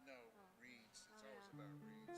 No, reeds. It's always about reeds.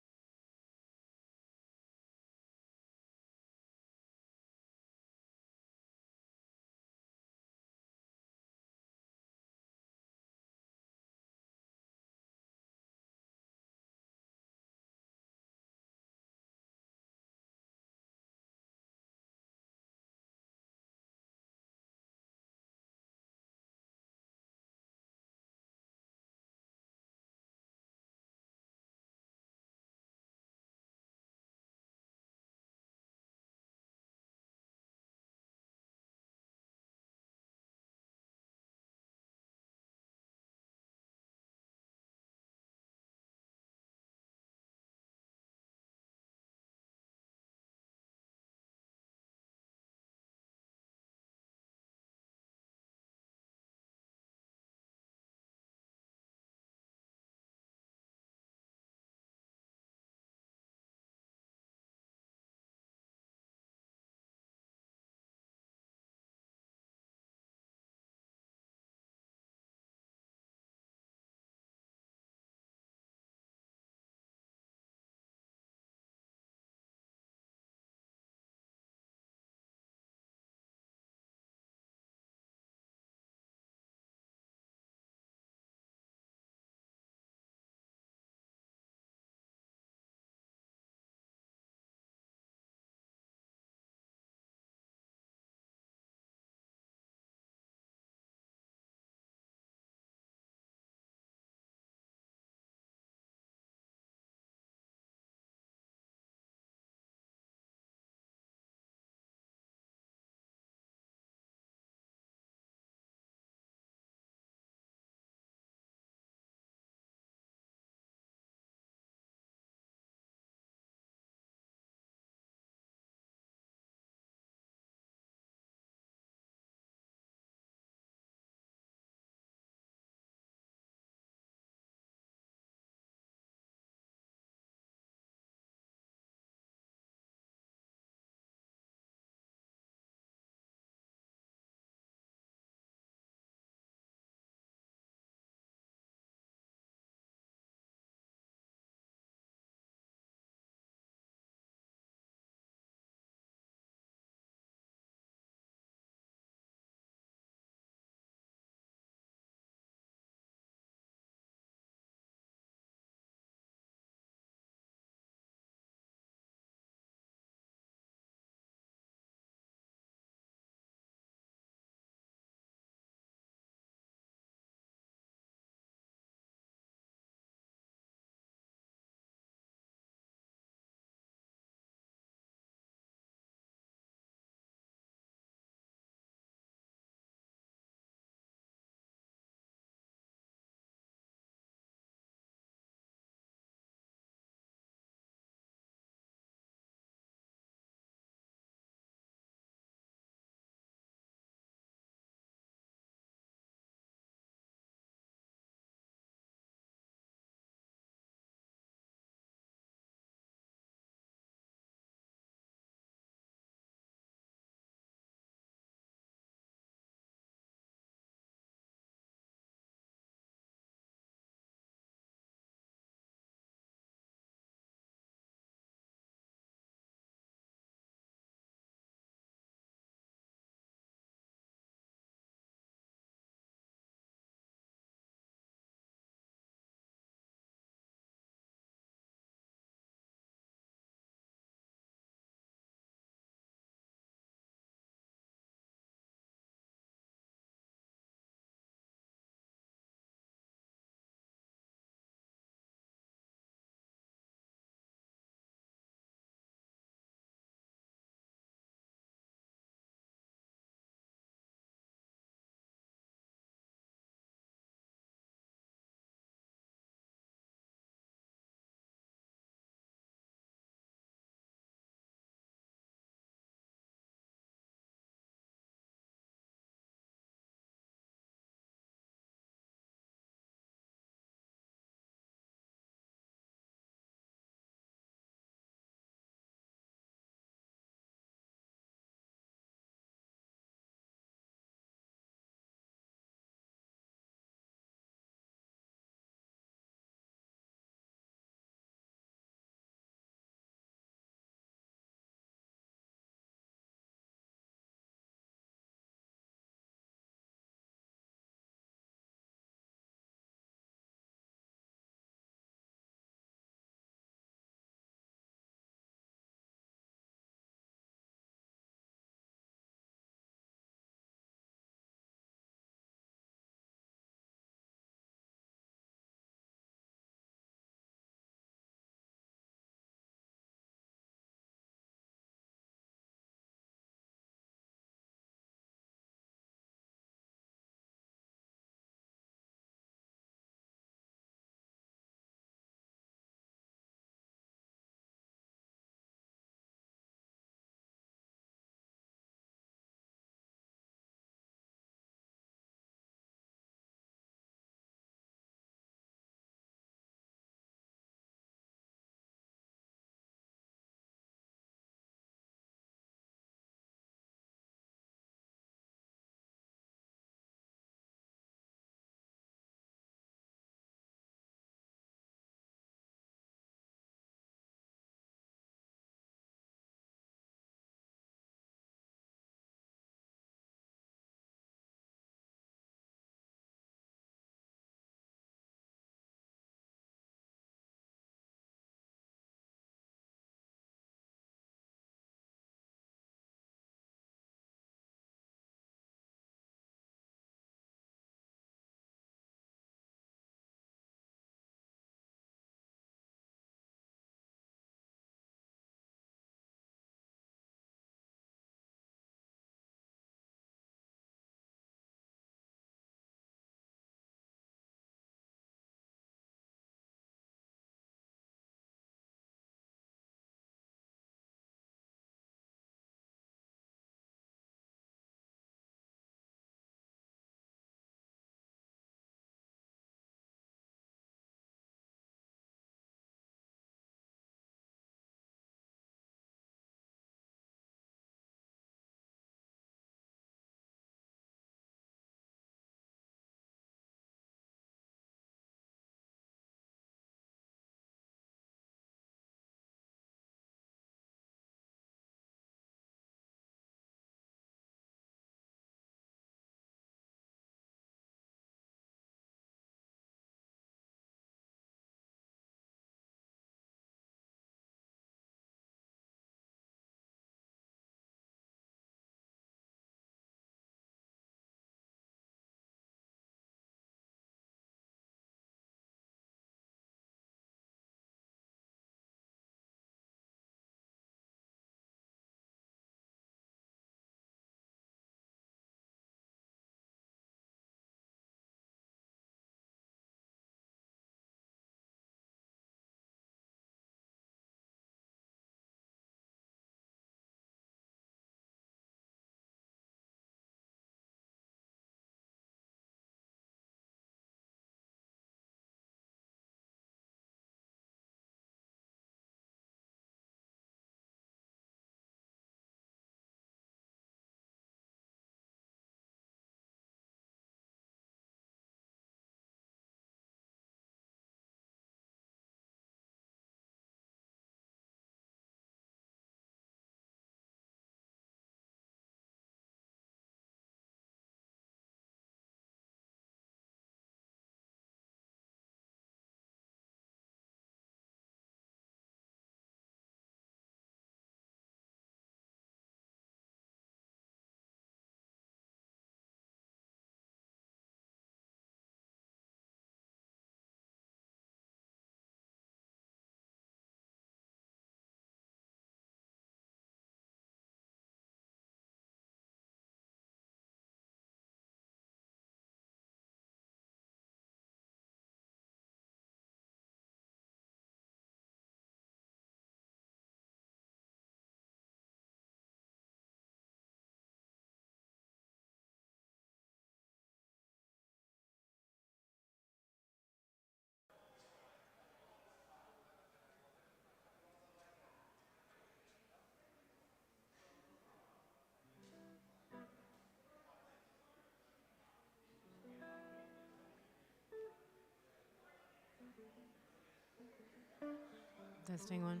Testing one.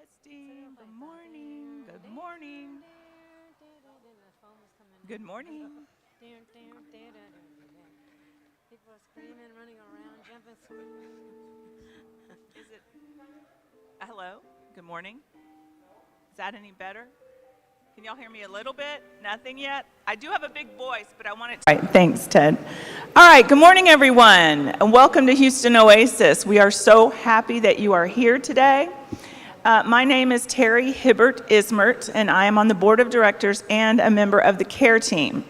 Testing. Good morning. Good morning. Good morning. People are screaming, running around, jumping. Is it? Hello. Good morning. Is that any better? Can y'all hear me a little bit? Nothing yet? I do have a big voice, but I want it to. All right, thanks, Ted. All right, good morning, everyone, and welcome to Houston Oasis. We are so happy that you are here today. My name is Terry Hibbert Ismert, and I am on the board of directors and a member of the care team.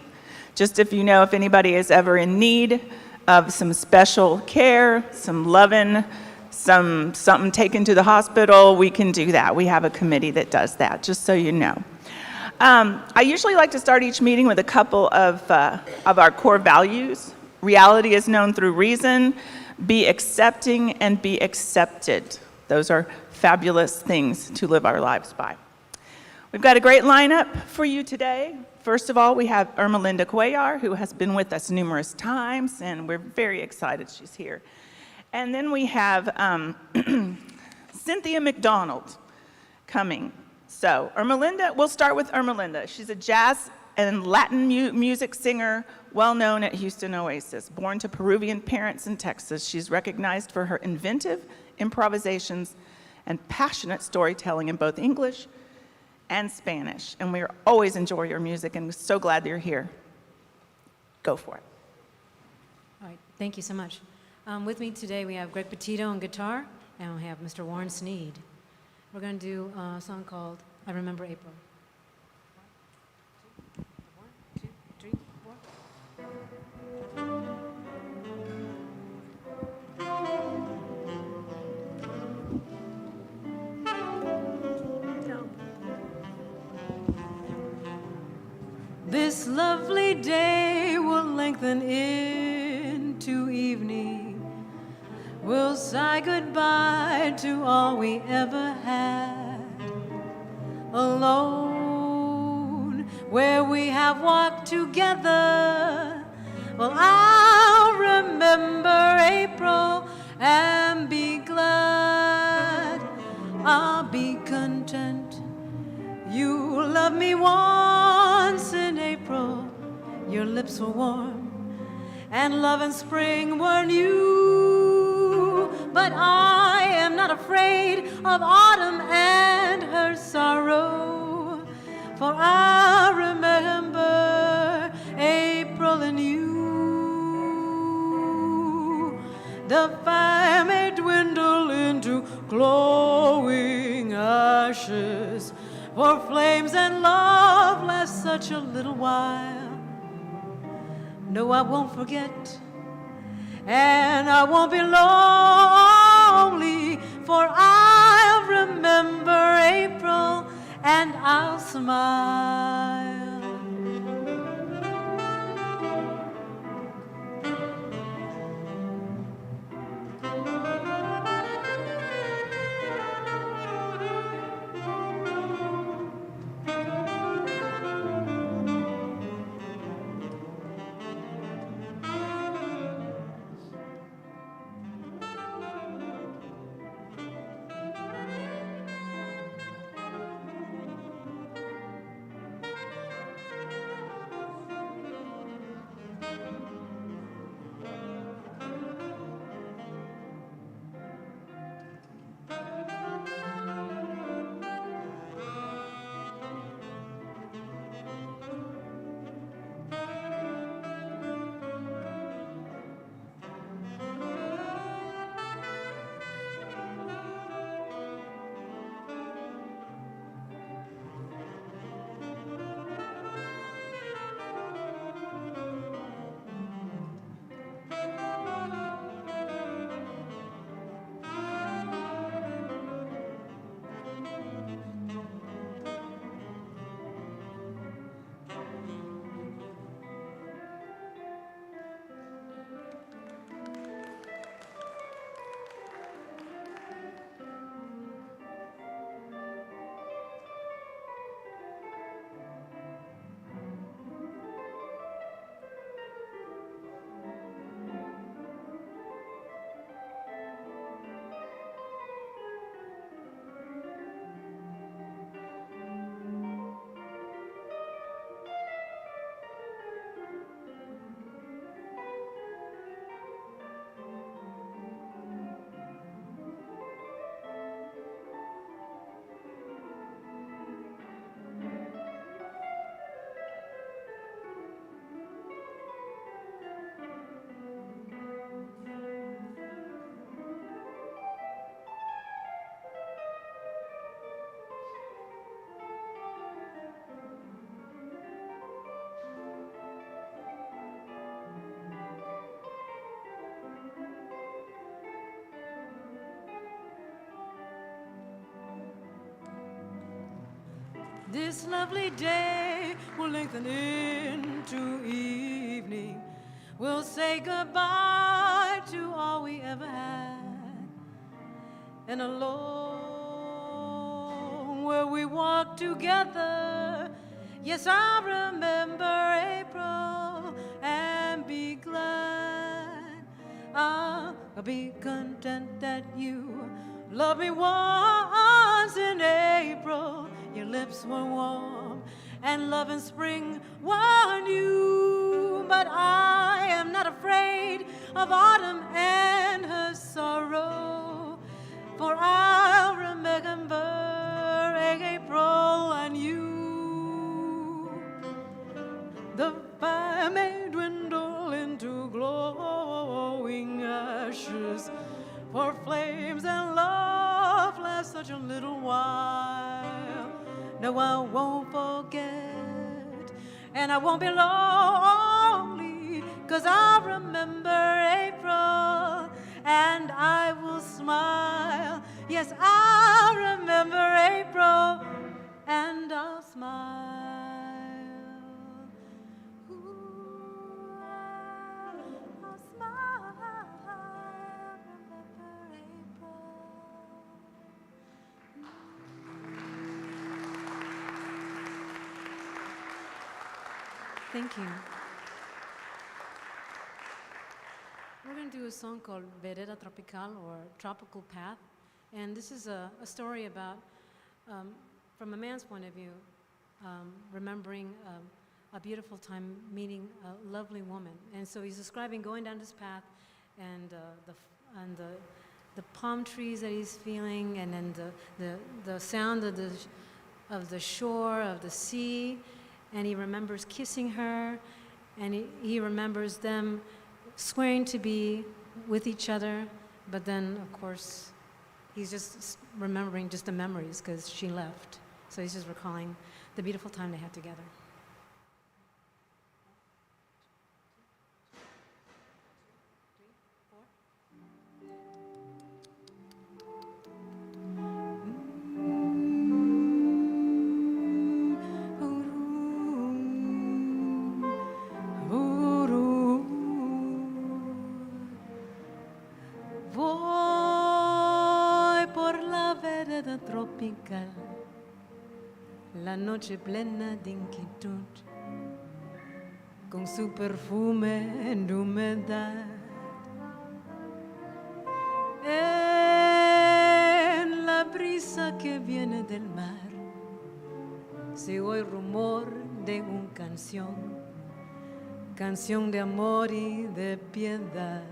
Just if you know, if anybody is ever in need of some special care, some loving, something taken to the hospital, we can do that. We have a committee that does that, just so you know. I usually like to start each meeting with a couple of our core values. Reality is known through reason, be accepting, and be accepted. Those are fabulous things to live our lives by. We've got a great lineup for you today. First of all, we have Ermelinda Cuellar, who has been with us numerous times, and we're very excited she's here. And then we have Cynthia McDonald coming. So Ermelinda, we'll start with Ermelinda. She's a jazz and Latin music singer, well known at Houston Oasis. Born to Peruvian parents in Texas, she's recognized for her inventive improvisations and passionate storytelling in both English and Spanish. And we always enjoy your music, and we're so glad that you're here. Go for it. All right, thank you so much. With me today, we have Greg Petito on guitar, and we have Mr. Warren Sneed. We're going to do a song called I Remember April. 1, 2, 3, 4. This lovely day will lengthen into evening. We'll say goodbye to all we ever had. Alone, where we have walked together. Well, I'll remember April and be glad. I'll be content. You loved me once in April. Your lips were warm, and love and spring were new. But I am not afraid of autumn and her sorrow, for I remember April and you. The fire may dwindle into glowing ashes, for flames and love last such a little while. No, I won't forget, and I won't be lonely, for I'll remember April and I'll smile. This lovely day will lengthen into evening. We'll say goodbye to all we ever had. And alone where we walked together, yes, I remember April and be glad. I'll be content that you love me once in April. Your lips were warm and love in spring were new. But I am not afraid of autumn and her sorrow, for I'll remember April and you. The fire may dwindle into glowing ashes, for flames and love last such a little while. No, I won't forget, and I won't be lonely, 'cause I remember April, and I will smile. Yes, I remember April, and I'll smile. Ooh, I'll smile. Remember April. Thank you. We're going to do a song called Vereda Tropical, or Tropical Path. And this is a story about, from a man's point of view, remembering a beautiful time meeting a lovely woman. And so he's describing going down this path and the palm trees that he's feeling, and then the sound of the shore, of the sea. And he remembers kissing her, and he remembers them swearing to be with each other, but then, of course, he's just remembering just the memories because she left. So he's just recalling the beautiful time they had together. Tropical, la noche plena de inquietud, con su perfume de humedad. En la brisa que viene del mar, se oye rumor de una canción de amor y de piedad.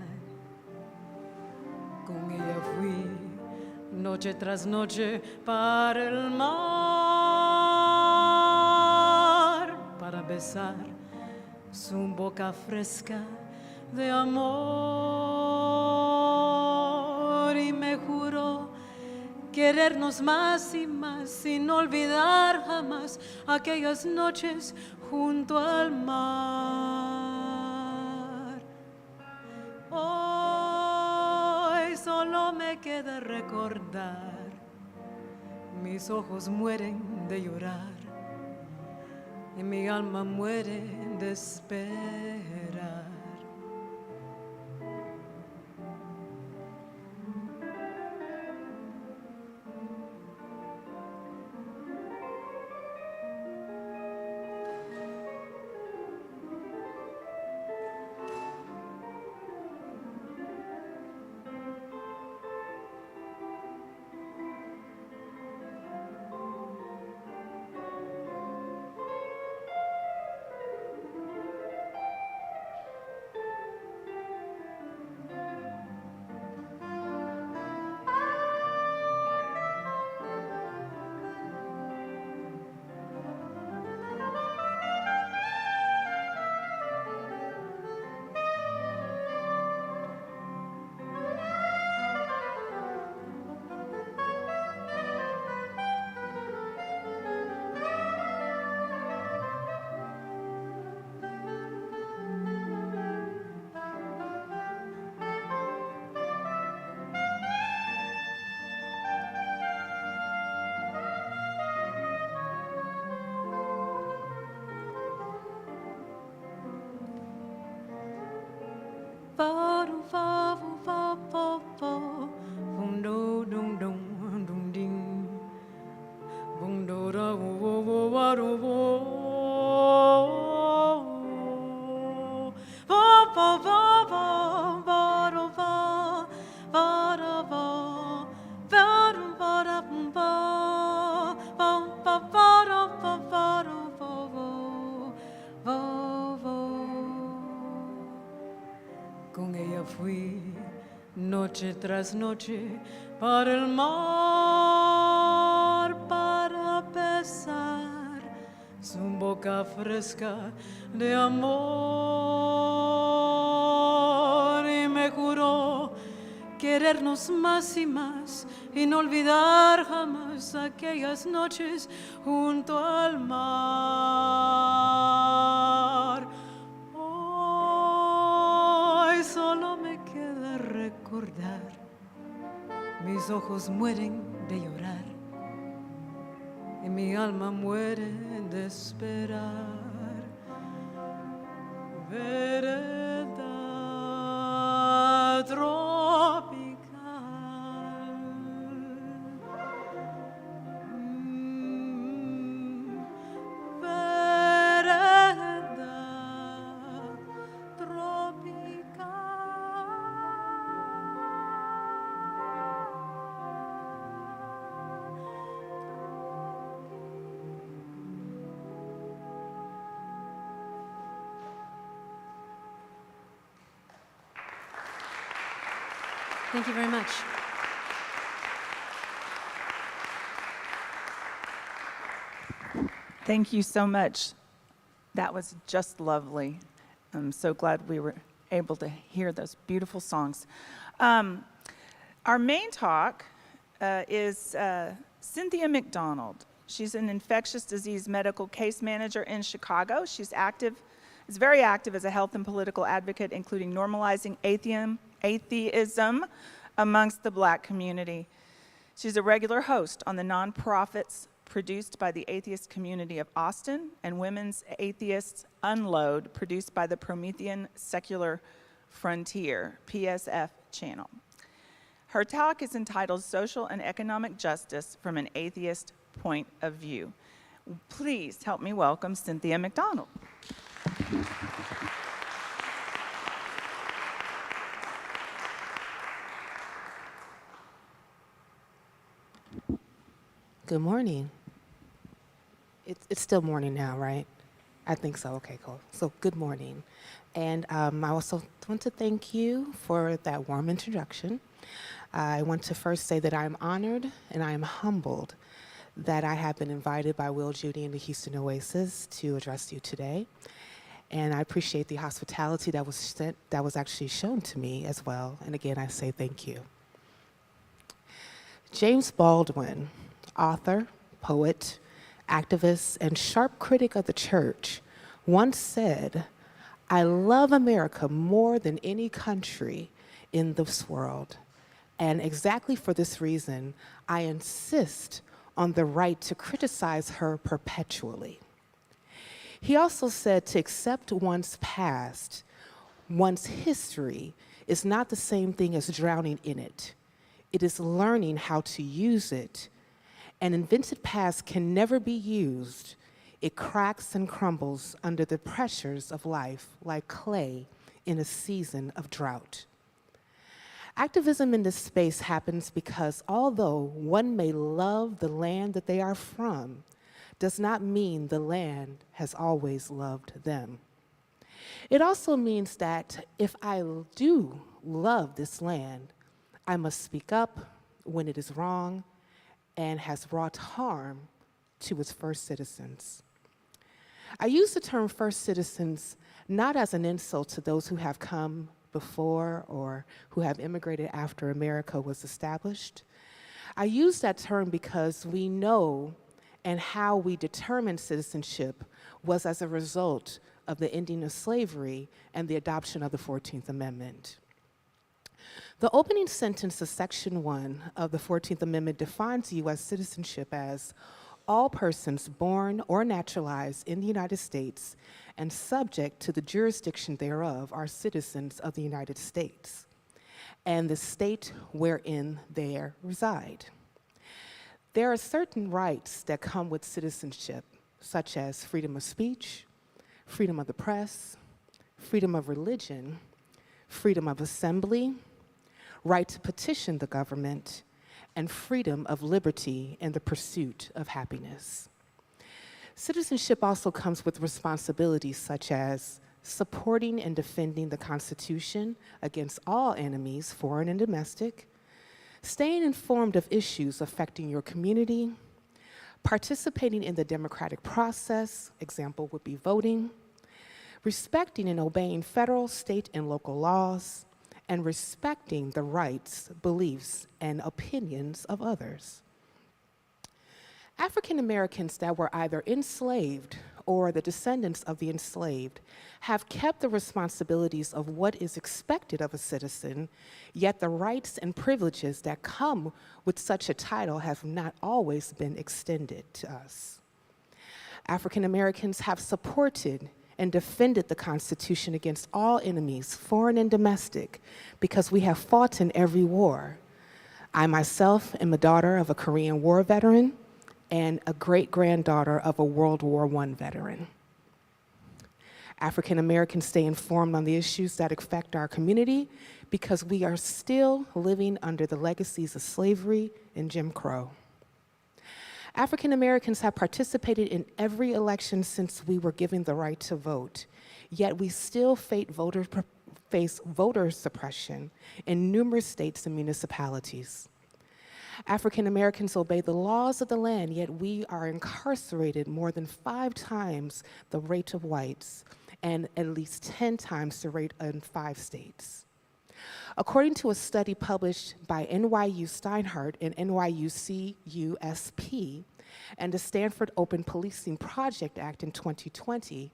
Con ella fui noche tras noche para el mar, para besar su boca fresca de amor, y me juró querernos más y más, sin olvidar jamás aquellas noches junto al mar. Hoy solo me queda recordar, mis ojos mueren de llorar y mi alma muere de esperar. fa fu fa fa fa bum do dum dum dum ding bum do da wo wo wo wa do wo fa fa fa fa va do va va da va va do va da bum va va va va da va va do va va va. Con ella fui noche tras noche para el mar para besar su boca fresca de amor y me juró querernos más y más y no olvidar jamás aquellas noches junto al mar. Hoy solo me queda recordar, mis ojos mueren de llorar y mi alma muere de esperar. Vereda tropical. Vereda tropical. Thank you very much. Thank you so much. That was just lovely. I'm so glad we were able to hear those beautiful songs. Our main talk is Cynthia McDonald. She's an infectious disease medical case manager in Chicago. She's very active as a health and political advocate, including normalizing atheism amongst the Black community. She's a regular host on the nonprofits produced by the atheist community of Austin and Women's Atheists Unload, produced by the Promethean Secular Frontier, PSF channel. Her talk is entitled Social and Economic Justice from an Atheist Point of View. Please help me welcome Cynthia McDonald. Good morning. It's still morning now, right? I think so. Okay, cool. So good morning. And I also want to thank you for that warm introduction. I want to first say that I'm honored and I am humbled that I have been invited by Will Judy and the Houston Oasis to address you today. And I appreciate the hospitality that was actually shown to me as well. And again, I say thank you. James Baldwin, author, poet, activist, and sharp critic of the church, once said, "I love America more than any country in this world. And exactly for this reason, I insist on the right to criticize her perpetually." He also said to accept one's past, one's history, is not the same thing as drowning in it. It is learning how to use it. An invented past can never be used. It cracks and crumbles under the pressures of life like clay in a season of drought. Activism in this space happens because although one may love the land that they are from, does not mean the land has always loved them. It also means that if I do love this land, I must speak up when it is wrong and has brought harm to its first citizens. I use the term first citizens not as an insult to those who have come before or who have immigrated after America was established. I use that term because we know and how we determine citizenship was as a result of the ending of slavery and the adoption of the 14th Amendment. The opening sentence of Section 1 of the 14th Amendment defines U.S. citizenship as all persons born or naturalized in the United States and subject to the jurisdiction thereof are citizens of the United States. and the state wherein they reside. There are certain rights that come with citizenship, such as freedom of speech, freedom of the press, freedom of religion, freedom of assembly, right to petition the government, and freedom of liberty in the pursuit of happiness. Citizenship also comes with responsibilities such as supporting and defending the Constitution against all enemies, foreign and domestic, staying informed of issues affecting your community, participating in the democratic process, example would be voting, respecting and obeying federal, state, and local laws, and respecting the rights, beliefs, and opinions of others. African Americans that were either enslaved or the descendants of the enslaved have kept the responsibilities of what is expected of a citizen, yet the rights and privileges that come with such a title have not always been extended to us. African Americans have supported and defended the Constitution against all enemies, foreign and domestic, because we have fought in every war. I myself am a daughter of a Korean War veteran and a great-granddaughter of a World War I veteran. African Americans stay informed on the issues that affect our community because we are still living under the legacies of slavery and Jim Crow. African Americans have participated in every election since we were given the right to vote, yet we still face voter suppression in numerous states and municipalities. African Americans obey the laws of the land, yet we are incarcerated more than 5 times the rate of whites and at least 10 times the rate in 5 states. According to a study published by NYU Steinhardt and NYU CUSP and the Stanford Open Policing Project Act in 2020,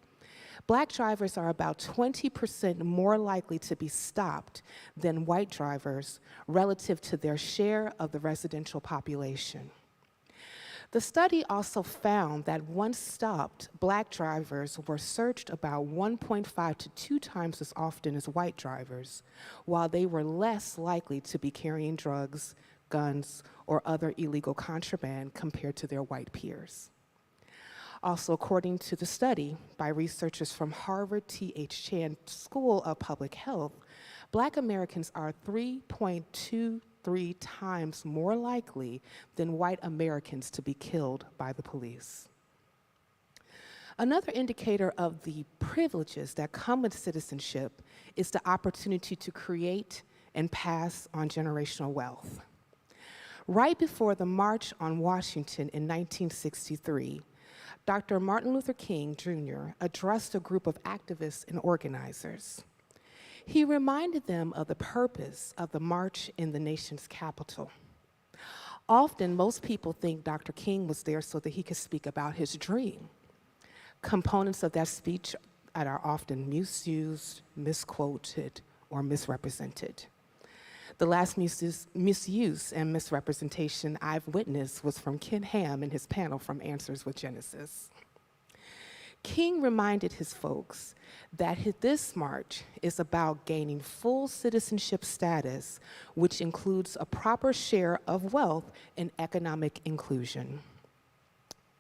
Black drivers are about 20% more likely to be stopped than white drivers relative to their share of the residential population. The study also found that once stopped, Black drivers were searched about 1.5 to 2 times as often as white drivers, while they were less likely to be carrying drugs, guns, or other illegal contraband compared to their white peers. Also, according to the study by researchers from Harvard T.H. Chan School of Public Health, Black Americans are 3.23 times more likely than white Americans to be killed by the police. Another indicator of the privileges that come with citizenship is the opportunity to create and pass on generational wealth. Right before the March on Washington in 1963, Dr. Martin Luther King, Jr. addressed a group of activists and organizers. He reminded them of the purpose of the march in the nation's capital. Often, most people think Dr. King was there so that he could speak about his dream. Components of that speech are often misused, misquoted, or misrepresented. The last misuse and misrepresentation I've witnessed was from Ken Ham in his panel from Answers with Genesis. King reminded his folks that this march is about gaining full citizenship status, which includes a proper share of wealth and economic inclusion.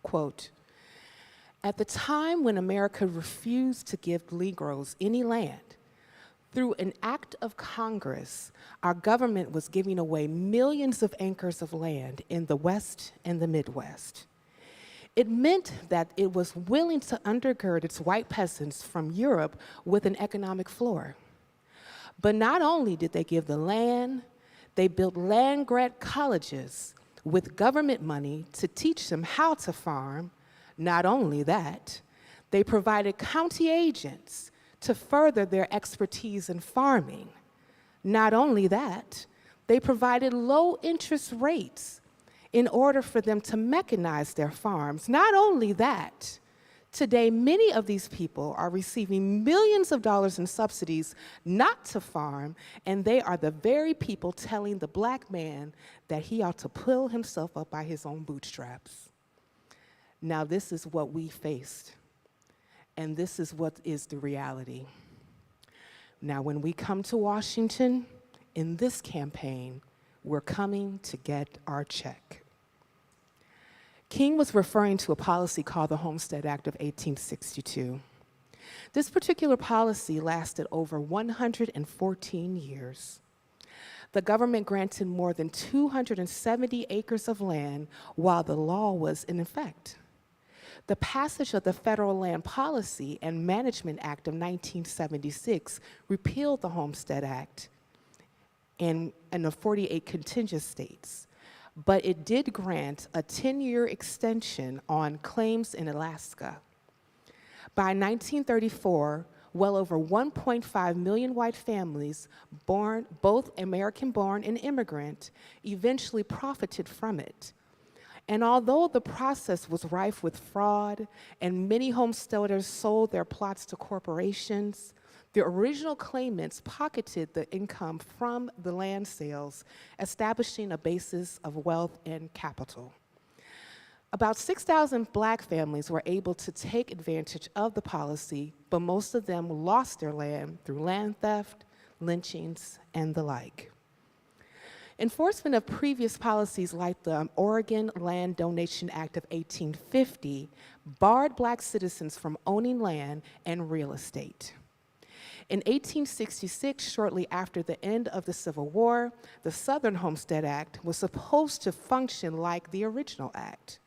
Quote, "At the time when America refused to give Negroes any land, through an act of Congress, our government was giving away millions of acres of land in the West and the Midwest. It meant that it was willing to undergird its white peasants from Europe with an economic floor. But not only did they give the land, they built land-grant colleges with government money to teach them how to farm. Not only that, they provided county agents to further their expertise in farming. Not only that, they provided low interest rates in order for them to mechanize their farms. Not only that, today many of these people are receiving millions of dollars in subsidies not to farm, and they are the very people telling the Black man that he ought to pull himself up by his own bootstraps." Now this is what we faced. And this is what is the reality. Now, when we come to Washington in this campaign, we're coming to get our check. King was referring to a policy called the Homestead Act of 1862. This particular policy lasted over 114 years. The government granted more than 270 acres of land while the law was in effect. The passage of the Federal Land Policy and Management Act of 1976 repealed the Homestead Act in the 48 contiguous states, but it did grant a 10-year extension on claims in Alaska. By 1934, well over 1.5 million white families, both American-born and immigrant, eventually profited from it. And although the process was rife with fraud and many homesteaders sold their plots to corporations, the original claimants pocketed the income from the land sales, establishing a basis of wealth and capital. About 6,000 Black families were able to take advantage of the policy, but most of them lost their land through land theft, lynchings, and the like. Enforcement of previous policies like the Oregon Land Donation Act of 1850 barred Black citizens from owning land and real estate. In 1866, shortly after the end of the Civil War, the Southern Homestead Act was supposed to function like the original act.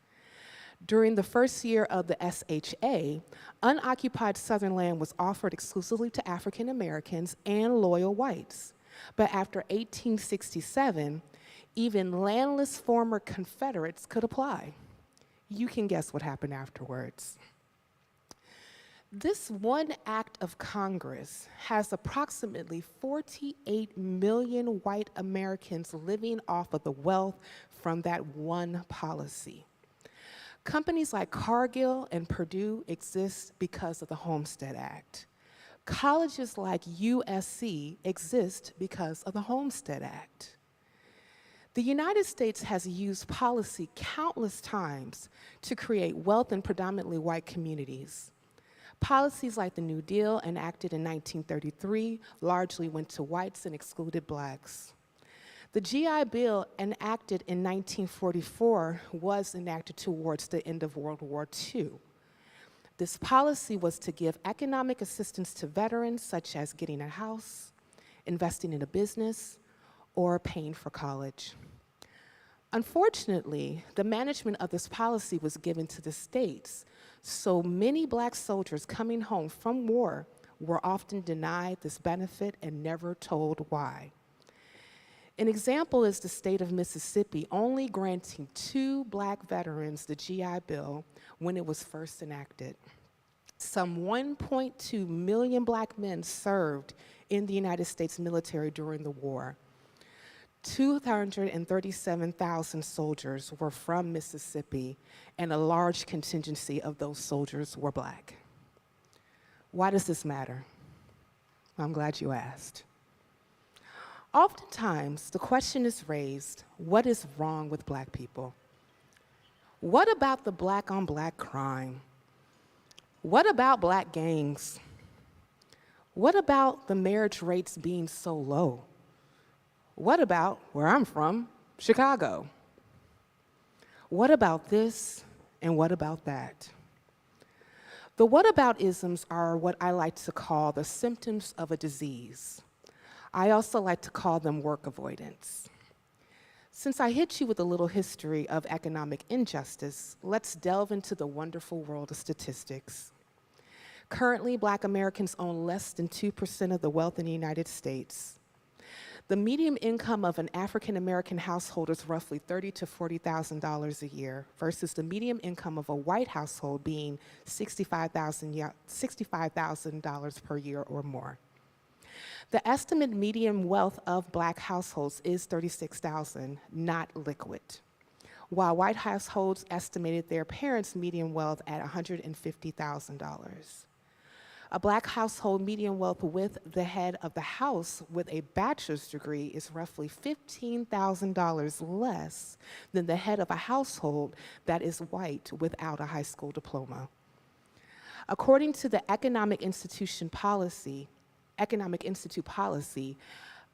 During the first year of the SHA, unoccupied Southern land was offered exclusively to African Americans and loyal whites. But after 1867, even landless former Confederates could apply. You can guess what happened afterwards. This one act of Congress has approximately 48 million white Americans living off of the wealth from that one policy. Companies like Cargill and Purdue exist because of the Homestead Act. Colleges like USC exist because of the Homestead Act. The United States has used policy countless times to create wealth in predominantly white communities. Policies like the New Deal, enacted in 1933, largely went to whites and excluded Blacks. The GI Bill, enacted in 1944, was enacted towards the end of World War II. This policy was to give economic assistance to veterans, such as getting a house, investing in a business, or paying for college. Unfortunately, the management of this policy was given to the states, so many Black soldiers coming home from war were often denied this benefit and never told why. An example is the state of Mississippi only granting 2 Black veterans the GI Bill when it was first enacted. Some 1.2 million Black men served in the United States military during the war. 237,000 soldiers were from Mississippi, and a large contingency of those soldiers were Black. Why does this matter? I'm glad you asked. Oftentimes, the question is raised, what is wrong with Black people? What about the Black-on-Black crime? What about Black gangs? What about the marriage rates being so low? What about where I'm from, Chicago? What about this and what about that? The whataboutisms are what I like to call the symptoms of a disease. I also like to call them work avoidance. Since I hit you with a little history of economic injustice, let's delve into the wonderful world of statistics. Currently, Black Americans own less than 2% of the wealth in the United States. The median income of an African American household is roughly $30,000 to $40,000 a year versus the median income of a white household being $65,000 per year or more. The estimated median wealth of Black households is $36,000, not liquid, while white households estimated their parents' median wealth at $150,000. A Black household median wealth with the head of the house with a bachelor's degree is roughly $15,000 less than the head of a household that is white without a high school diploma. According to the Economic Institute policy,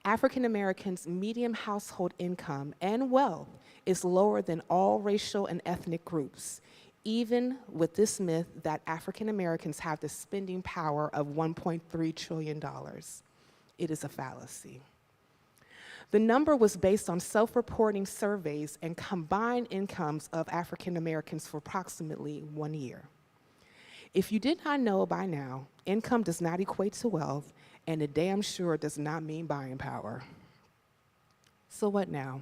African Americans' median household income and wealth is lower than all racial and ethnic groups, even with this myth that African Americans have the spending power of $1.3 trillion. It is a fallacy. The number was based on self-reporting surveys and combined incomes of African Americans for approximately 1 year. If you did not know by now, income does not equate to wealth, and it damn sure does not mean buying power. So what now?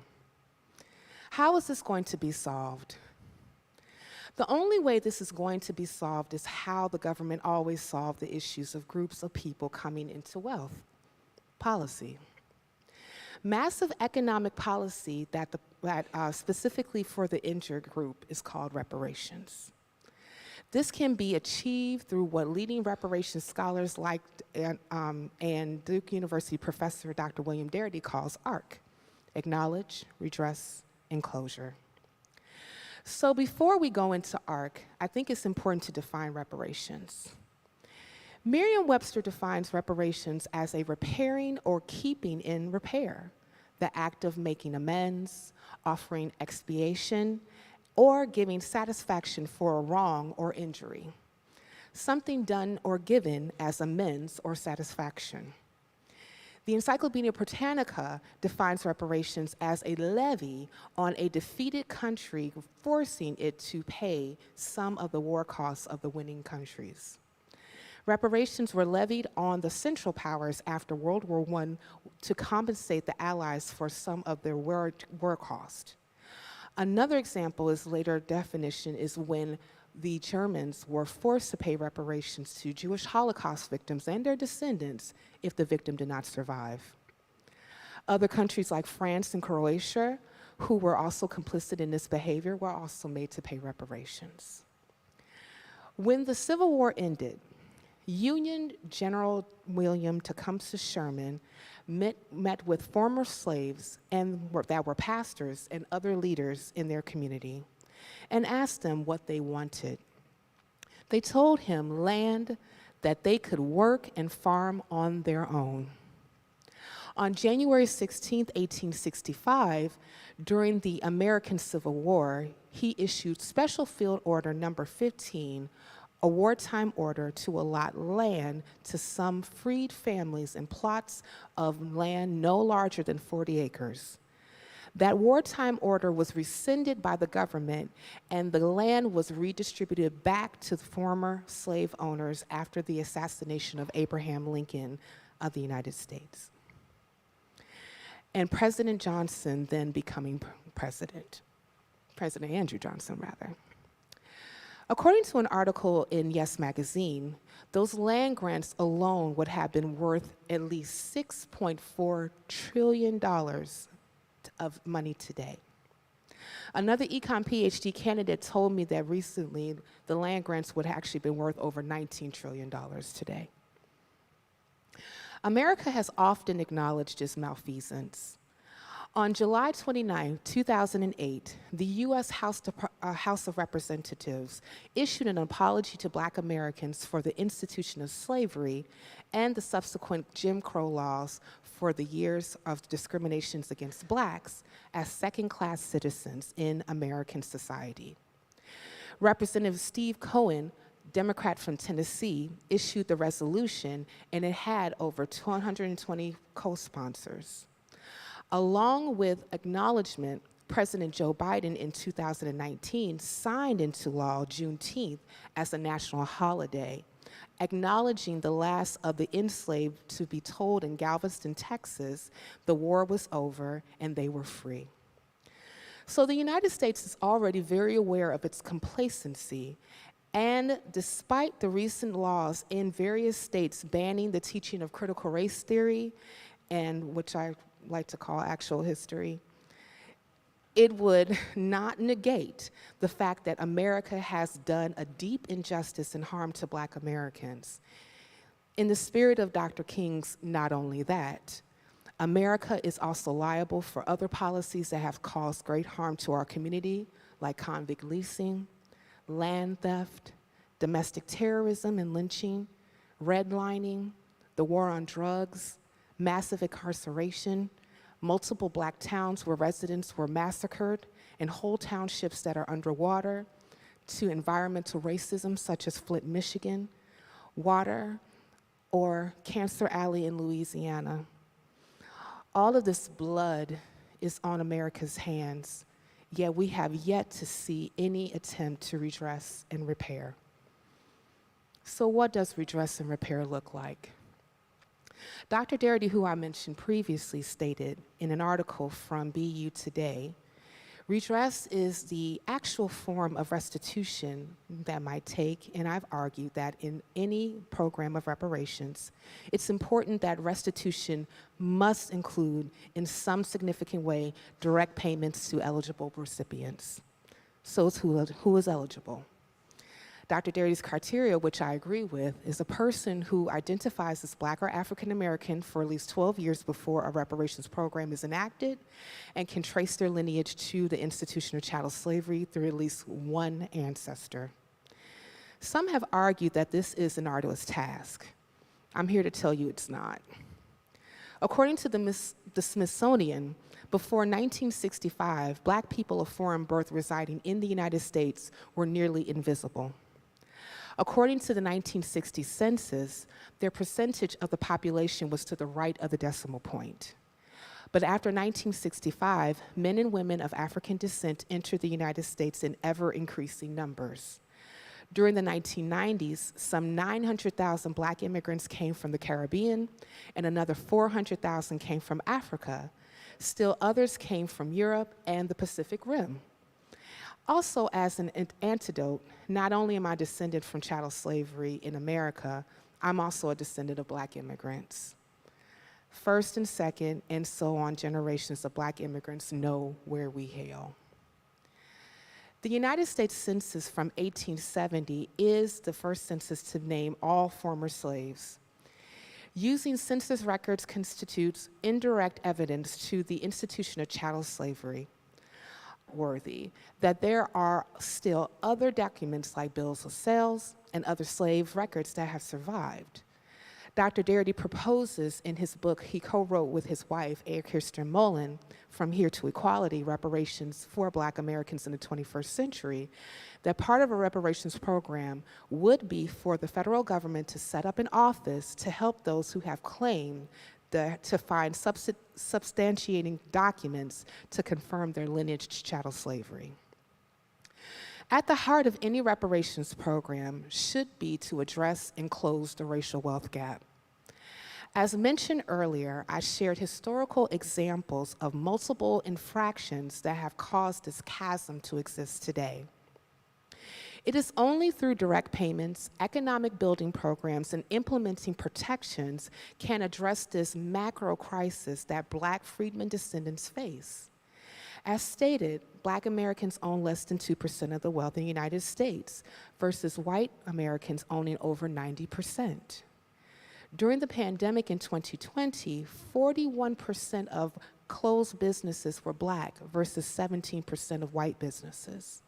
How is this going to be solved? The only way this is going to be solved is how the government always solved the issues of groups of people coming into wealth: policy. Massive economic policy that specifically for the injured group is called reparations. This can be achieved through what leading reparations scholars like and Duke University professor Dr. William Darity calls ARC: acknowledge, redress, and closure. So before we go into ARC, I think it's important to define reparations. Merriam-Webster defines reparations as a repairing or keeping in repair, the act of making amends, offering expiation, or giving satisfaction for a wrong or injury, something done or given as amends or satisfaction. The Encyclopedia Britannica defines reparations as a levy on a defeated country, forcing it to pay some of the war costs of the winning countries. Reparations were levied on the Central Powers after World War I to compensate the Allies for some of their war cost. Another example is later definition is when the Germans were forced to pay reparations to Jewish Holocaust victims and their descendants if the victim did not survive. Other countries like France and Croatia, who were also complicit in this behavior, were also made to pay reparations. When the Civil War ended, Union General William Tecumseh Sherman met with former slaves that were pastors and other leaders in their community and asked them what they wanted. They told him land that they could work and farm on their own. On January 16, 1865, during the American Civil War, he issued Special Field Order Number 15, a wartime order to allot land to some freed families in plots of land no larger than 40 acres. That wartime order was rescinded by the government, and the land was redistributed back to the former slave owners after the assassination of Abraham Lincoln of the United States. And President Johnson then becoming President Andrew Johnson, rather. According to an article in Yes Magazine, those land grants alone would have been worth at least $6.4 trillion of money today. Another econ PhD candidate told me that recently the land grants would have actually been worth over $19 trillion today. America has often acknowledged its malfeasance. On July 29, 2008, the U.S. House of Representatives issued an apology to Black Americans for the institution of slavery and the subsequent Jim Crow laws for the years of discriminations against Blacks as second-class citizens in American society. Representative Steve Cohen, Democrat from Tennessee, issued the resolution, and it had over 220 co-sponsors. Along with acknowledgement, President Joe Biden in 2019 signed into law Juneteenth as a national holiday, acknowledging the last of the enslaved to be told in Galveston, Texas, the war was over and they were free. So the United States is already very aware of its complacency, and despite the recent laws in various states banning the teaching of critical race theory, and which I like to call actual history, it would not negate the fact that America has done a deep injustice and harm to Black Americans. In the spirit of Dr. King's Not Only That, America is also liable for other policies that have caused great harm to our community, like convict leasing, land theft, domestic terrorism and lynching, redlining, the war on drugs, massive incarceration, multiple black towns where residents were massacred, and whole townships that are underwater, to environmental racism such as Flint, Michigan, water, or Cancer Alley in Louisiana. All of this blood is on America's hands, yet we have yet to see any attempt to redress and repair. So what does redress and repair look like? Dr. Darity, who I mentioned previously, stated in an article from BU Today, redress is the actual form of restitution that might take, and I've argued that in any program of reparations, it's important that restitution must include, in some significant way, direct payments to eligible recipients. So it's who is eligible. Dr. Darity's criteria, which I agree with, is a person who identifies as Black or African American for at least 12 years before a reparations program is enacted and can trace their lineage to the institution of chattel slavery through at least one ancestor. Some have argued that this is an arduous task. I'm here to tell you it's not. According to the Smithsonian, before 1965, Black people of foreign birth residing in the United States were nearly invisible. According to the 1960 census, their percentage of the population was to the right of the decimal point. But after 1965, men and women of African descent entered the United States in ever-increasing numbers. During the 1990s, some 900,000 Black immigrants came from the Caribbean, and another 400,000 came from Africa. Still others came from Europe and the Pacific Rim. Also, as an antidote, not only am I descended from chattel slavery in America, I'm also a descendant of Black immigrants. First and second, and so on, generations of Black immigrants know where we hail. The United States Census from 1870 is the first census to name all former slaves. Using census records constitutes indirect evidence to the institution of chattel slavery. Worthy that there are still other documents like bills of sales and other slave records that have survived. Dr. Darity proposes in his book he co-wrote with his wife, A. Kirsten Mullen, From Here to Equality, Reparations for Black Americans in the 21st Century, that part of a reparations program would be for the federal government to set up an office to help those who have claimed to find substantiating documents to confirm their lineage to chattel slavery. At the heart of any reparations program should be to address and close the racial wealth gap. As mentioned earlier, I shared historical examples of multiple infractions that have caused this chasm to exist today. It is only through direct payments, economic building programs, and implementing protections can address this macro crisis that Black freedmen descendants face. As stated, Black Americans own less than 2% of the wealth in the United States versus white Americans owning over 90%. During the pandemic in 2020, 41% of closed businesses were Black versus 17% of white businesses.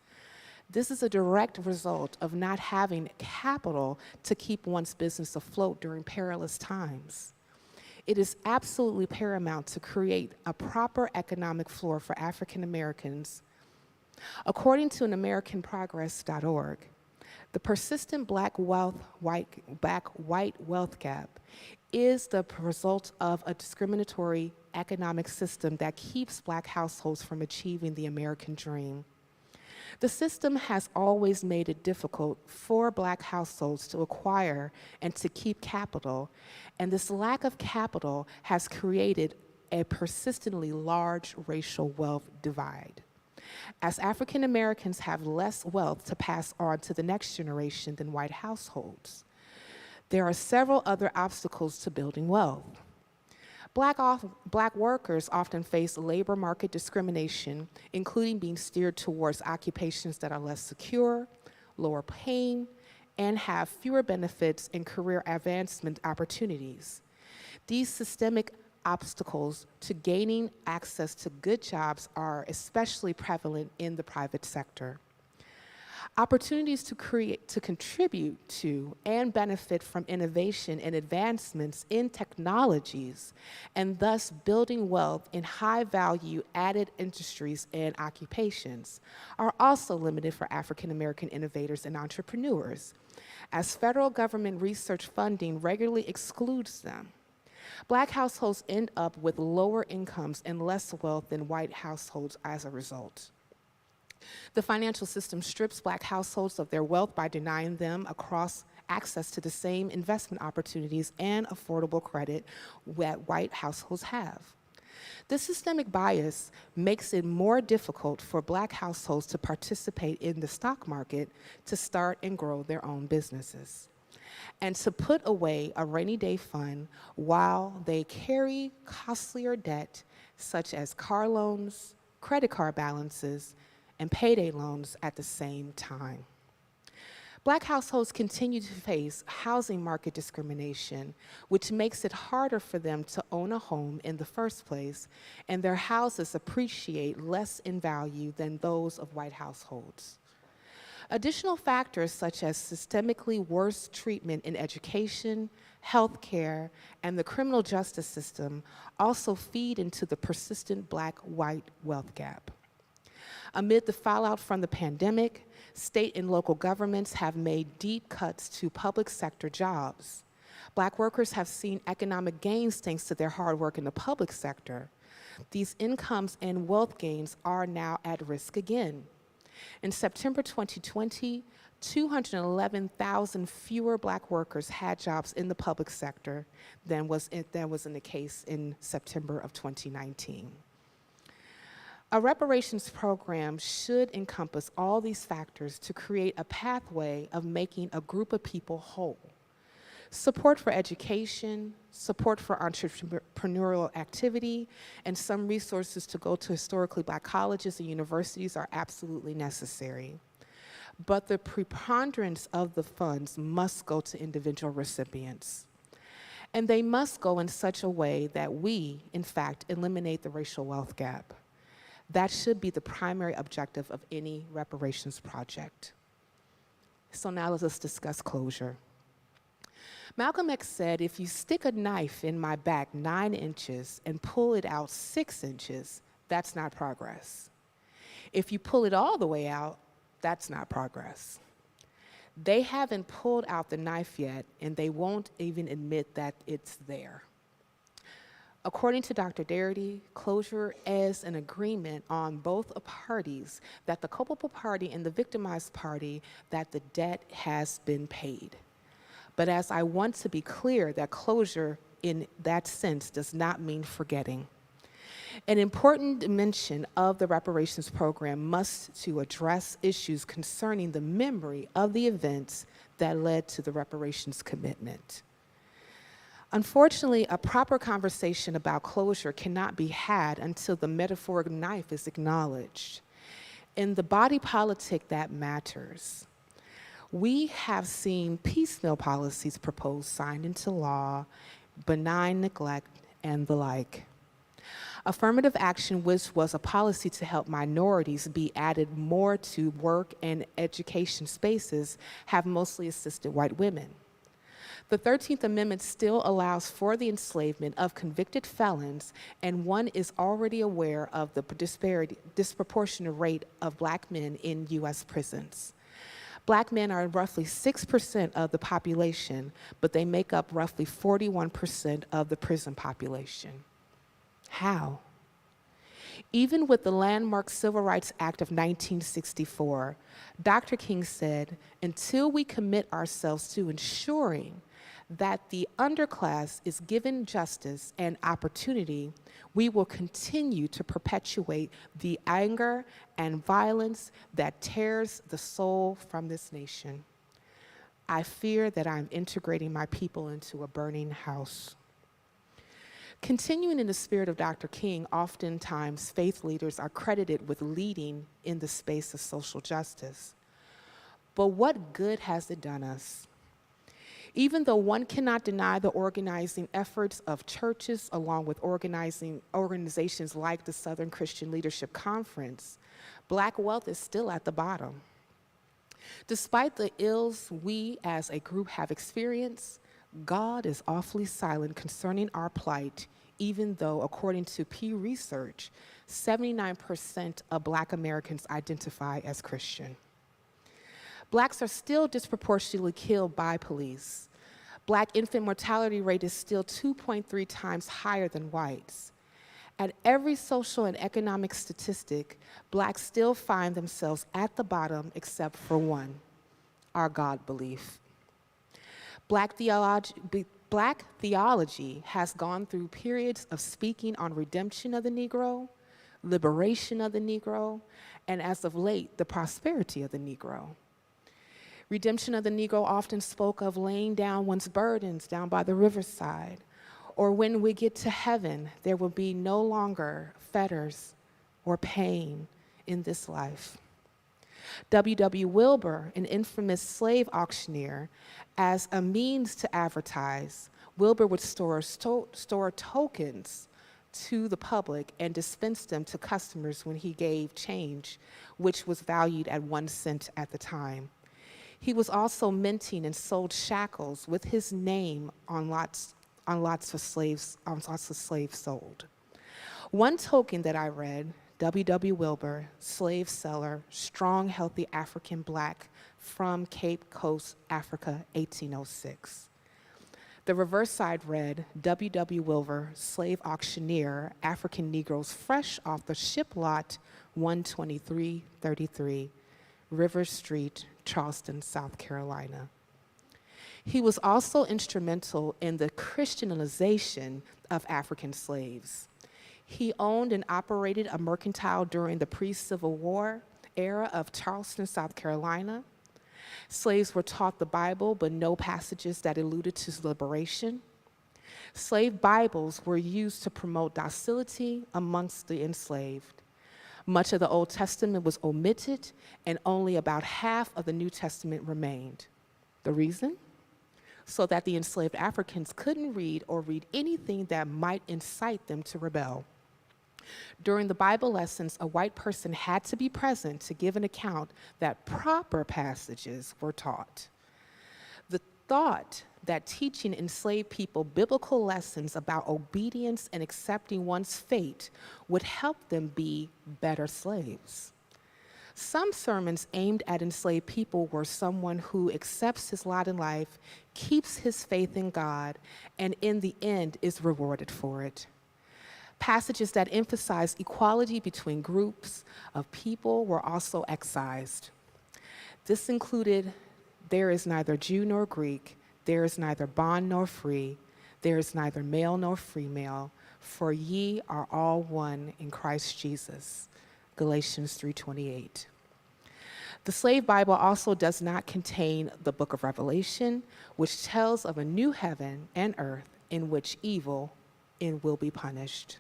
This is a direct result of not having capital to keep one's business afloat during perilous times. It is absolutely paramount to create a proper economic floor for African Americans. According to an AmericanProgress.org, the persistent Black white wealth gap is the result of a discriminatory economic system that keeps Black households from achieving the American dream. The system has always made it difficult for Black households to acquire and to keep capital, and this lack of capital has created a persistently large racial wealth divide. As African Americans have less wealth to pass on to the next generation than white households, there are several other obstacles to building wealth. Black workers often face labor market discrimination, including being steered towards occupations that are less secure, lower paying, and have fewer benefits and career advancement opportunities. These systemic obstacles to gaining access to good jobs are especially prevalent in the private sector. Opportunities to contribute to and benefit from innovation and advancements in technologies, and thus building wealth in high-value added industries and occupations, are also limited for African American innovators and entrepreneurs, as federal government research funding regularly excludes them. Black households end up with lower incomes and less wealth than white households as a result. The financial system strips Black households of their wealth by denying them access to the same investment opportunities and affordable credit that white households have. This systemic bias makes it more difficult for Black households to participate in the stock market, to start and grow their own businesses, and to put away a rainy day fund while they carry costlier debt such as car loans, credit card balances, and payday loans at the same time. Black households continue to face housing market discrimination, which makes it harder for them to own a home in the first place, and their houses appreciate less in value than those of white households. Additional factors such as systemically worse treatment in education, healthcare, and the criminal justice system also feed into the persistent Black-white wealth gap. Amid the fallout from the pandemic, state and local governments have made deep cuts to public sector jobs. Black workers have seen economic gains thanks to their hard work in the public sector. These incomes and wealth gains are now at risk again. In September 2020, 211,000 fewer Black workers had jobs in the public sector than was in the case in September of 2019. A reparations program should encompass all these factors to create a pathway of making a group of people whole. Support for education, support for entrepreneurial activity, and some resources to go to historically Black colleges and universities are absolutely necessary. But the preponderance of the funds must go to individual recipients. And they must go in such a way that we, in fact, eliminate the racial wealth gap. That should be the primary objective of any reparations project. So now let's discuss closure. Malcolm X said, if you stick a knife in my back 9 inches and pull it out 6 inches, that's not progress. If you pull it all the way out, that's not progress. They haven't pulled out the knife yet, and they won't even admit that it's there. According to Dr. Darity, closure is an agreement on both parties, that the culpable party and the victimized party, that the debt has been paid. But as I want to be clear, that closure in that sense does not mean forgetting. An important dimension of the reparations program must to address issues concerning the memory of the events that led to the reparations commitment. Unfortunately, a proper conversation about closure cannot be had until the metaphoric knife is acknowledged. In the body politic that matters, we have seen piecemeal policies proposed, signed into law, benign neglect, and the like. Affirmative action, which was a policy to help minorities be added more to work and education spaces, have mostly assisted white women. The 13th Amendment still allows for the enslavement of convicted felons, and one is already aware of the disproportionate rate of Black men in U.S. prisons. Black men are roughly 6% of the population, but they make up roughly 41% of the prison population. How? Even with the landmark Civil Rights Act of 1964, Dr. King said, until we commit ourselves to ensuring that the underclass is given justice and opportunity, we will continue to perpetuate the anger and violence that tears the soul from this nation. I fear that I'm integrating my people into a burning house. Continuing in the spirit of Dr. King, oftentimes faith leaders are credited with leading in the space of social justice. But what good has it done us? Even though one cannot deny the organizing efforts of churches along with organizations like the Southern Christian Leadership Conference, Black wealth is still at the bottom. Despite the ills we as a group have experienced, God is awfully silent concerning our plight, even though, according to Pew Research, 79% of Black Americans identify as Christian. Blacks are still disproportionately killed by police. Black infant mortality rate is still 2.3 times higher than whites. At every social and economic statistic, Blacks still find themselves at the bottom except for one, our God belief. Black theology has gone through periods of speaking on redemption of the Negro, liberation of the Negro, and as of late, the prosperity of the Negro. Redemption of the Negro often spoke of laying down one's burdens down by the riverside, or when we get to heaven, there will be no longer fetters or pain in this life. W. Wilbur, an infamous slave auctioneer, as a means to advertise, Wilbur would store tokens to the public and dispense them to customers when he gave change, which was valued at 1 cent at the time. He was also minting and sold shackles with his name on lots of slaves sold. One token that I read, W. Wilbur, slave seller, strong, healthy African Black from Cape Coast, Africa, 1806. The reverse side read, W. Wilbur, slave auctioneer, African Negroes fresh off the ship lot 12333, River Street, Charleston, South Carolina. He was also instrumental in the Christianization of African slaves. He owned and operated a mercantile during the pre-Civil War era of Charleston, South Carolina. Slaves were taught the Bible, but no passages that alluded to liberation. Slave Bibles were used to promote docility amongst the enslaved. Much of the Old Testament was omitted, and only about half of the New Testament remained. The reason? So that the enslaved Africans couldn't read or read anything that might incite them to rebel. During the Bible lessons, a white person had to be present to give an account that proper passages were taught. The thought that teaching enslaved people biblical lessons about obedience and accepting one's fate would help them be better slaves. Some sermons aimed at enslaved people were someone who accepts his lot in life, keeps his faith in God, and in the end is rewarded for it. Passages that emphasize equality between groups of people were also excised. This included, there is neither Jew nor Greek, there is neither bond nor free, there is neither male nor female, for ye are all one in Christ Jesus. Galatians 3:28. The Slave Bible also does not contain the book of Revelation, which tells of a new heaven and earth in which evil will be punished.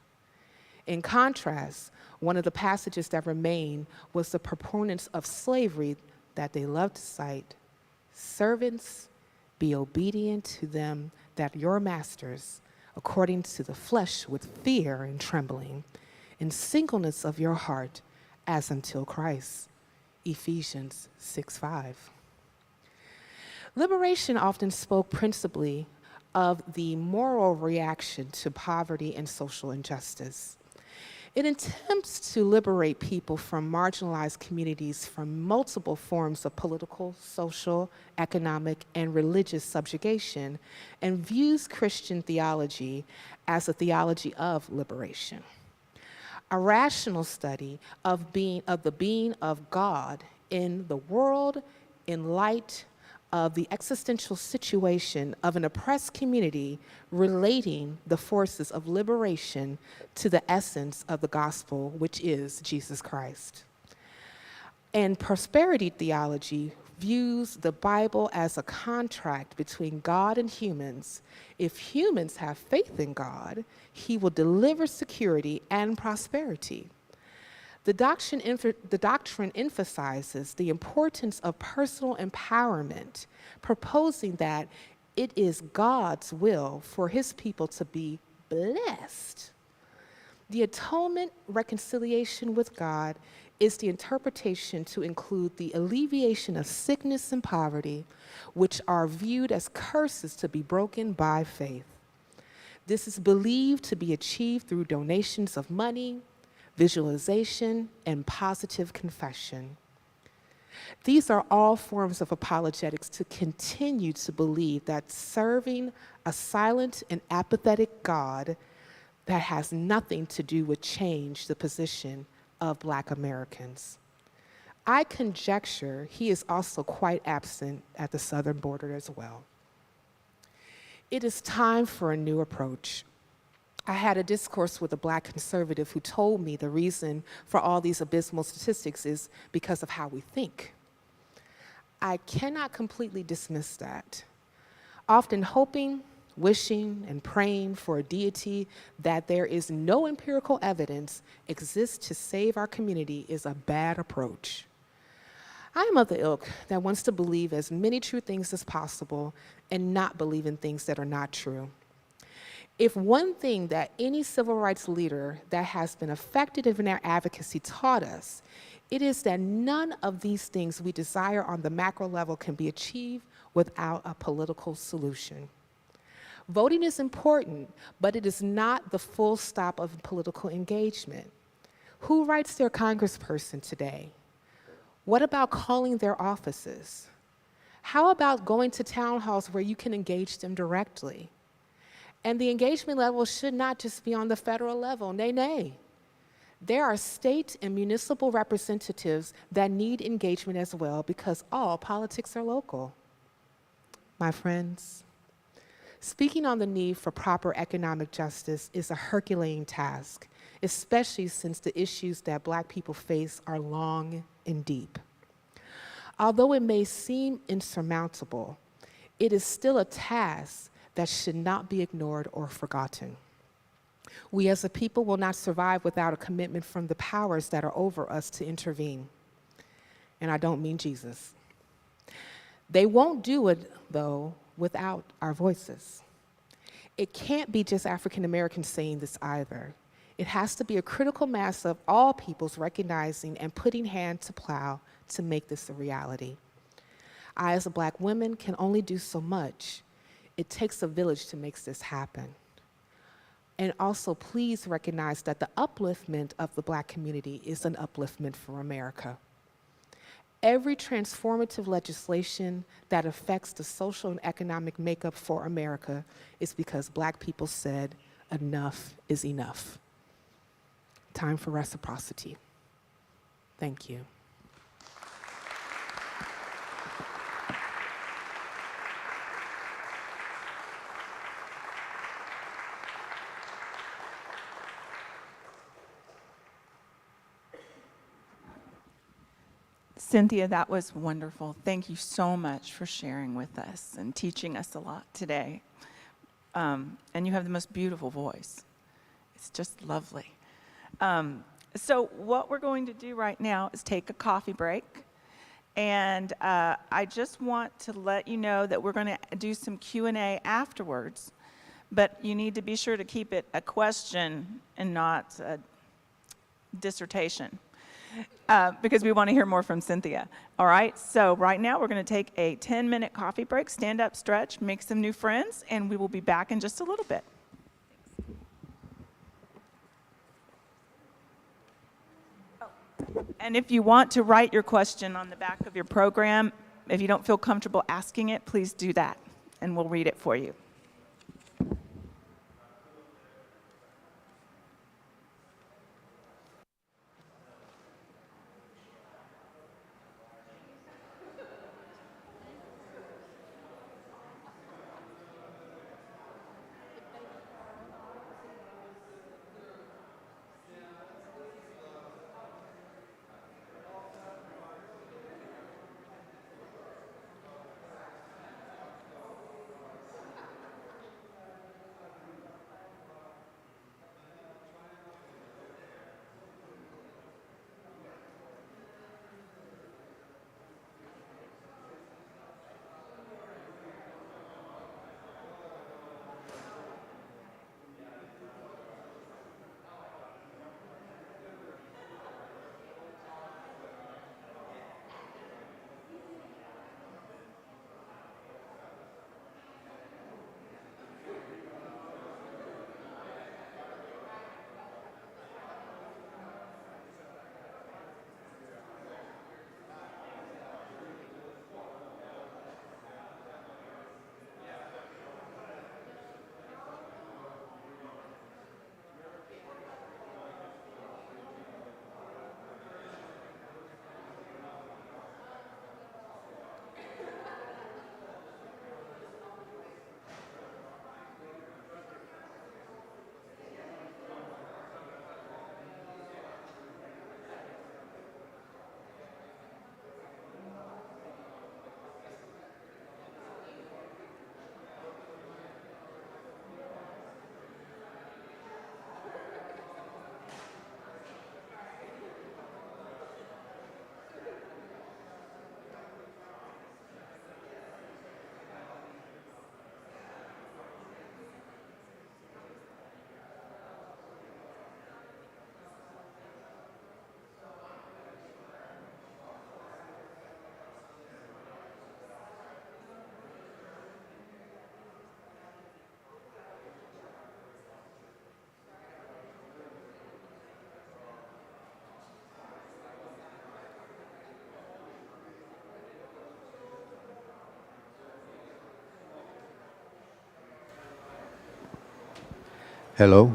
In contrast, one of the passages that remained was the proponents of slavery that they loved to cite, servants, be obedient to them that your masters, according to the flesh with fear and trembling, in singleness of your heart, as until Christ. Ephesians 6:5. Liberation often spoke principally of the moral reaction to poverty and social injustice. It attempts to liberate people from marginalized communities from multiple forms of political, social, economic, and religious subjugation, and views Christian theology as a theology of liberation. A rational study of the being of God in the world in light of the existential situation of an oppressed community, relating the forces of liberation to the essence of the gospel, which is Jesus Christ. And prosperity theology views the Bible as a contract between God and humans. If humans have faith in God, he will deliver security and prosperity. The doctrine emphasizes the importance of personal empowerment, proposing that it is God's will for his people to be blessed. The atonement reconciliation with God is the interpretation to include the alleviation of sickness and poverty, which are viewed as curses to be broken by faith. This is believed to be achieved through donations of money, visualization, and positive confession. These are all forms of apologetics to continue to believe that serving a silent and apathetic God that has nothing to do with change the position of Black Americans. I conjecture he is also quite absent at the southern border as well. It is time for a new approach. I had a discourse with a Black conservative who told me the reason for all these abysmal statistics is because of how we think. I cannot completely dismiss that. Often hoping, wishing, and praying for a deity that there is no empirical evidence exists to save our community is a bad approach. I am of the ilk that wants to believe as many true things as possible and not believe in things that are not true. If one thing that any civil rights leader that has been effective in their advocacy taught us, it is that none of these things we desire on the macro level can be achieved without a political solution. Voting is important, but it is not the full stop of political engagement. Who writes their congressperson today? What about calling their offices? How about going to town halls where you can engage them directly? And the engagement level should not just be on the federal level, nay, nay. There are state and municipal representatives that need engagement as well because all politics are local. My friends, speaking on the need for proper economic justice is a Herculean task, especially since the issues that Black people face are long and deep. Although it may seem insurmountable, it is still a task that should not be ignored or forgotten. We as a people will not survive without a commitment from the powers that are over us to intervene. And I don't mean Jesus. They won't do it, though, without our voices. It can't be just African Americans saying this either. It has to be a critical mass of all peoples recognizing and putting hand to plow to make this a reality. I, as a Black woman, can only do so much. It takes a village to make this happen. And also, please recognize that the upliftment of the Black community is an upliftment for America. Every transformative legislation that affects the social and economic makeup for America is because Black people said, enough is enough. Time for reciprocity. Thank you. Cynthia, that was wonderful. Thank you so much for sharing with us and teaching us a lot today. And you have the most beautiful voice. It's just lovely. So what we're going to do right now is take a coffee break. And I just want to let you know that we're going to do some Q&A afterwards. But you need to be sure to keep it a question and not a dissertation. Because we want to hear more from Cynthia. All right, so right now we're going to take a 10-minute coffee break, stand up, stretch, make some new friends, and we will be back in just a little bit. And if you want to write your question on the back of your program, if you don't feel comfortable asking it, please do that, and we'll read it for you. Hello.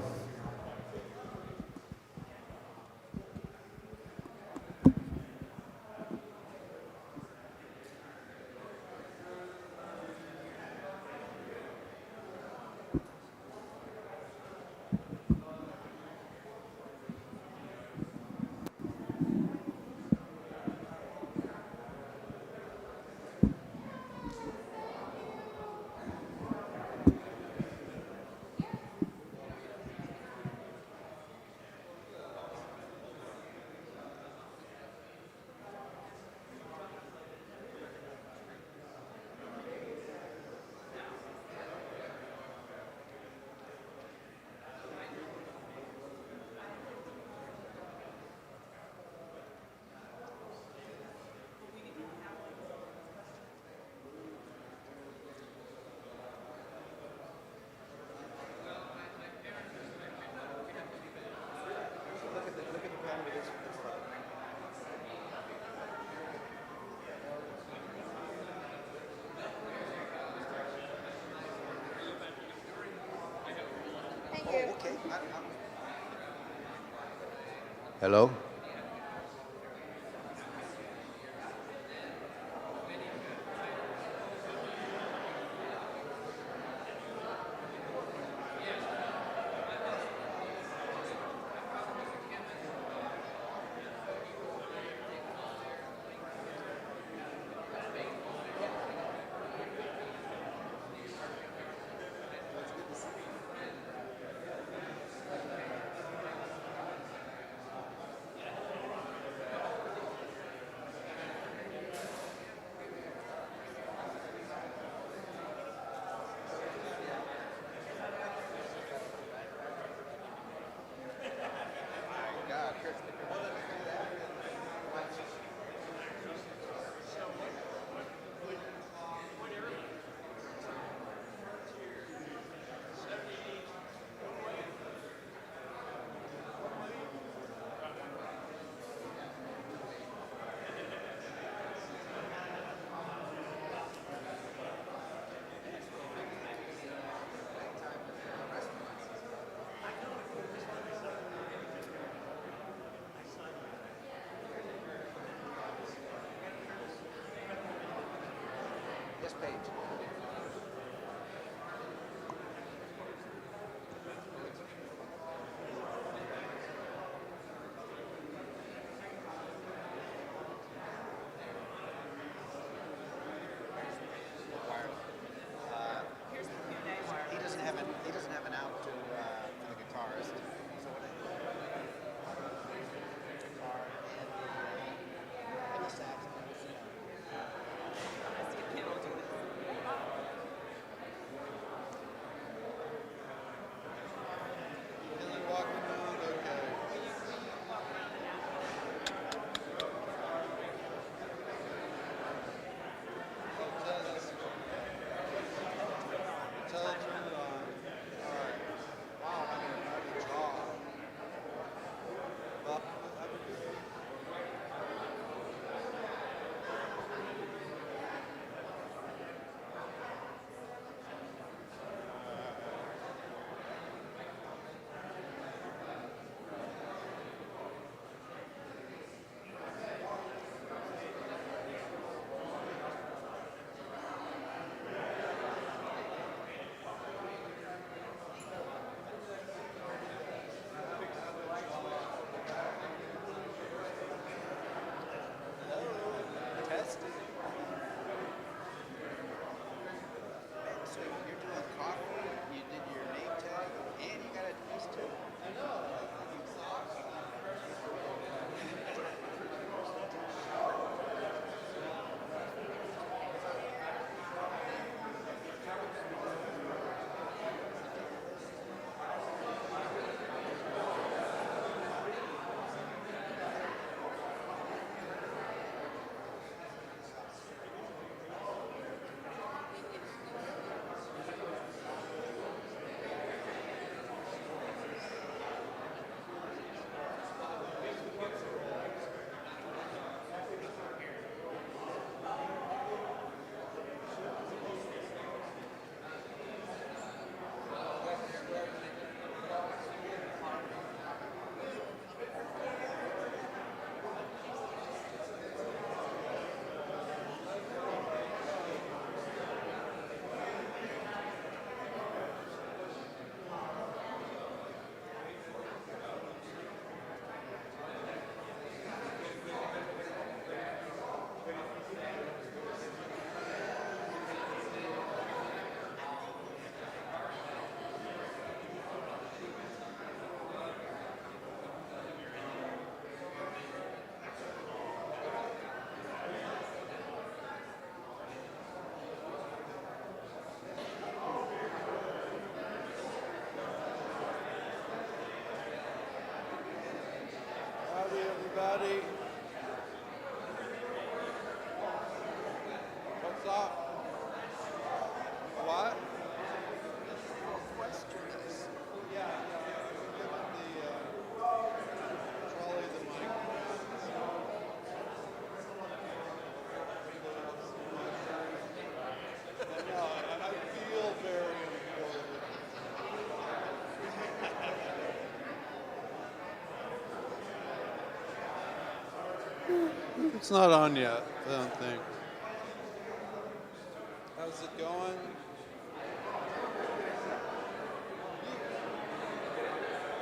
Hello. Yes, page. He doesn't have an out to for the guitarist. So what? Guitar and the sax. I see a kid will do this. It's not on yet, I don't think. How's it going?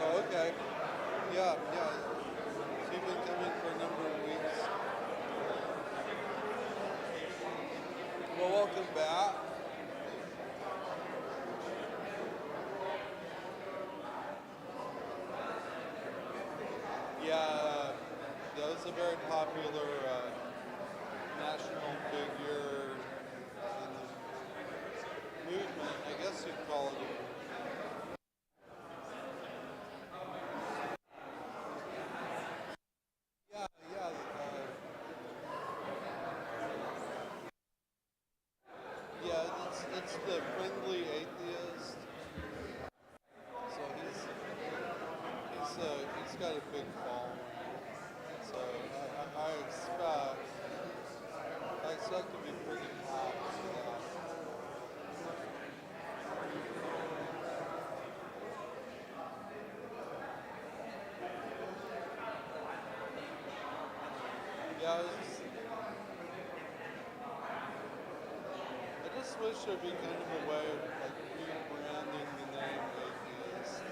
Oh, okay. Yeah. So you've been coming for a number of weeks. Well, welcome back. Yeah, that was a very popular national figure in the movement, I guess you'd call it. Yeah, it's the friendly atheist. So he's got a big following. So I expect to be pretty hot. Yeah, I just wish there'd be kind of a way of like rebranding the name atheist.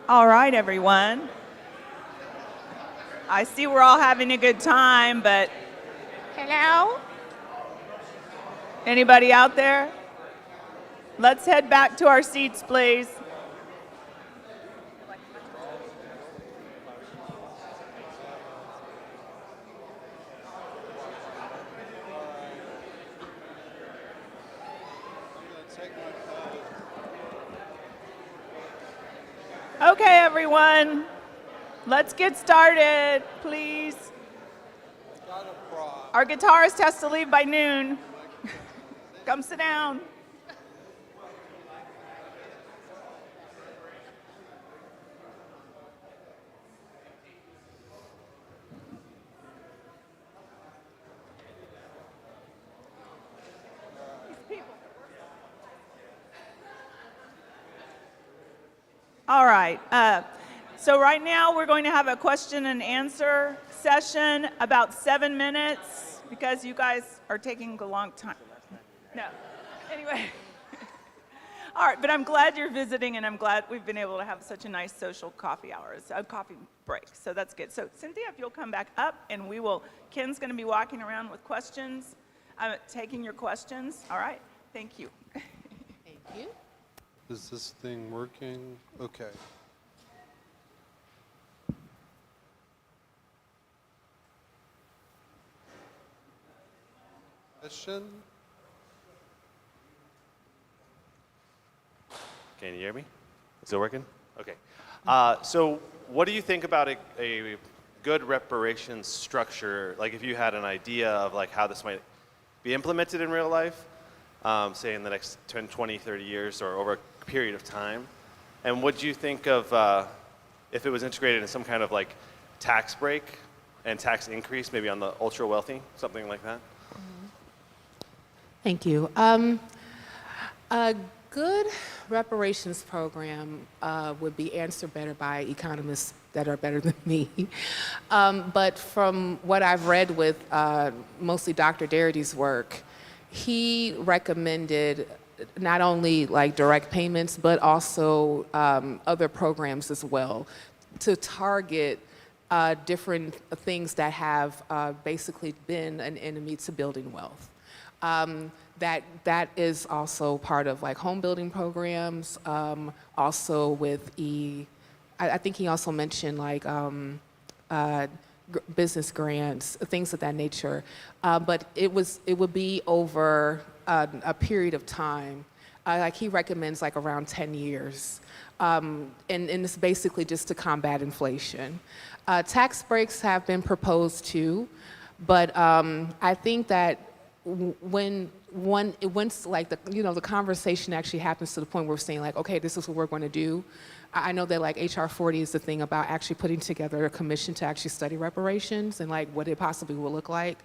All right, everyone. I see we're all having a good time, but hello? Anybody out there? Let's head back to our seats, please. Okay, everyone, let's get started, please. Our guitarist has to leave by noon. Come sit down. All right. So right now we're going to have a question and answer session, about 7 minutes, because you guys are taking a long time. No. Anyway. All right, but I'm glad you're visiting, and I'm glad we've been able to have such a nice social coffee coffee break. So that's good. So Cynthia, if you'll come back up, and Ken's going to be walking around with questions, taking your questions. All right. Thank you. Thank you. Is this thing working? Okay. Question? Can you hear me? Is it working? Okay. So what do you think about a good reparations structure? Like if you had an idea of like how this might be implemented in real life, say in the next 10, 20, 30 years or over a period of time. And what do you think of if it was integrated in some kind of like tax break and tax increase, maybe on the ultra wealthy, something like that? Thank you. A good reparations program would be answered better by economists that are better than me. But from what I've read with mostly Dr. Darity's work, he recommended not only like direct payments, but also other programs as well to target different things that have basically been an enemy to building wealth. That is also part of like home building programs, also with I think he also mentioned like business grants, things of that nature. But it would be over a period of time. Like he recommends like around 10 years. And it's basically just to combat inflation. Tax breaks have been proposed too, but I think that when once like the conversation actually happens to the point where we're saying like, okay, this is what we're going to do. I know that like HR 40 is the thing about actually putting together a commission to actually study reparations and like what it possibly will look like.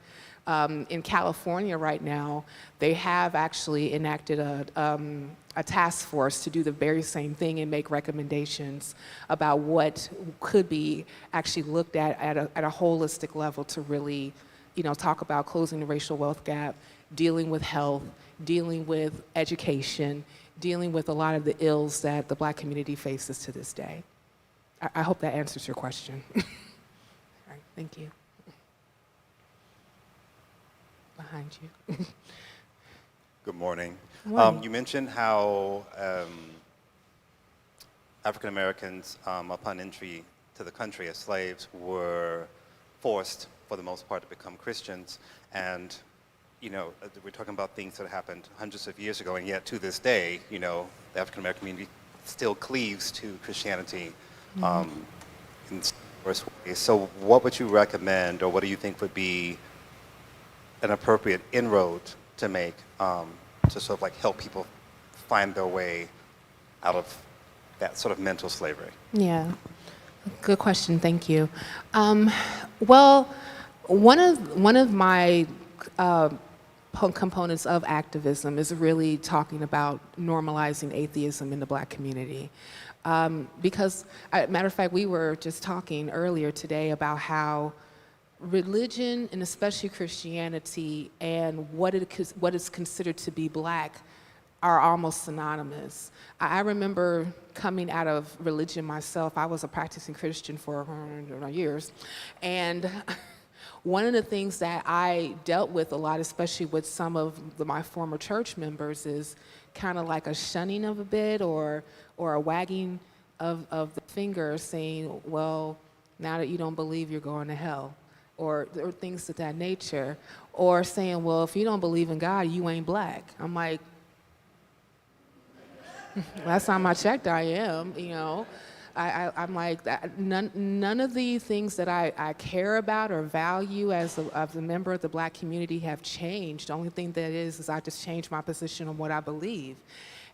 In California right now, they have actually enacted a task force to do the very same thing and make recommendations about what could be actually looked at a holistic level to really, talk about closing the racial wealth gap, dealing with health, dealing with education, dealing with a lot of the ills that the Black community faces to this day. I hope that answers your question. All right, thank you. Behind you. Good morning. Morning. You mentioned how African Americans, upon entry to the country as slaves, were forced, for the most part, to become Christians. And, we're talking about things that happened hundreds of years ago, and yet to this day, the African American community still cleaves to Christianity in various ways. So what would you recommend, or what do you think would be an appropriate inroad to make to sort of like help people find their way out of that sort of mental slavery? Yeah, good question. Thank you. Well, one of my components of activism is really talking about normalizing atheism in the Black community. Because, matter of fact, we were just talking earlier today about how religion, and especially Christianity, and what is considered to be Black are almost synonymous. I remember coming out of religion myself. I was a practicing Christian for years, and one of the things that I dealt with a lot, especially with some of my former church members, is kind of like a shunning of a bit or a wagging of the finger saying, well, now that you don't believe, you're going to hell. Or things of that nature, or saying, well, if you don't believe in God, you ain't Black. I'm like, last time I checked, I am, I'm like, none of the things that I care about or value as a member of the Black community have changed. The only thing that is I just changed my position on what I believe.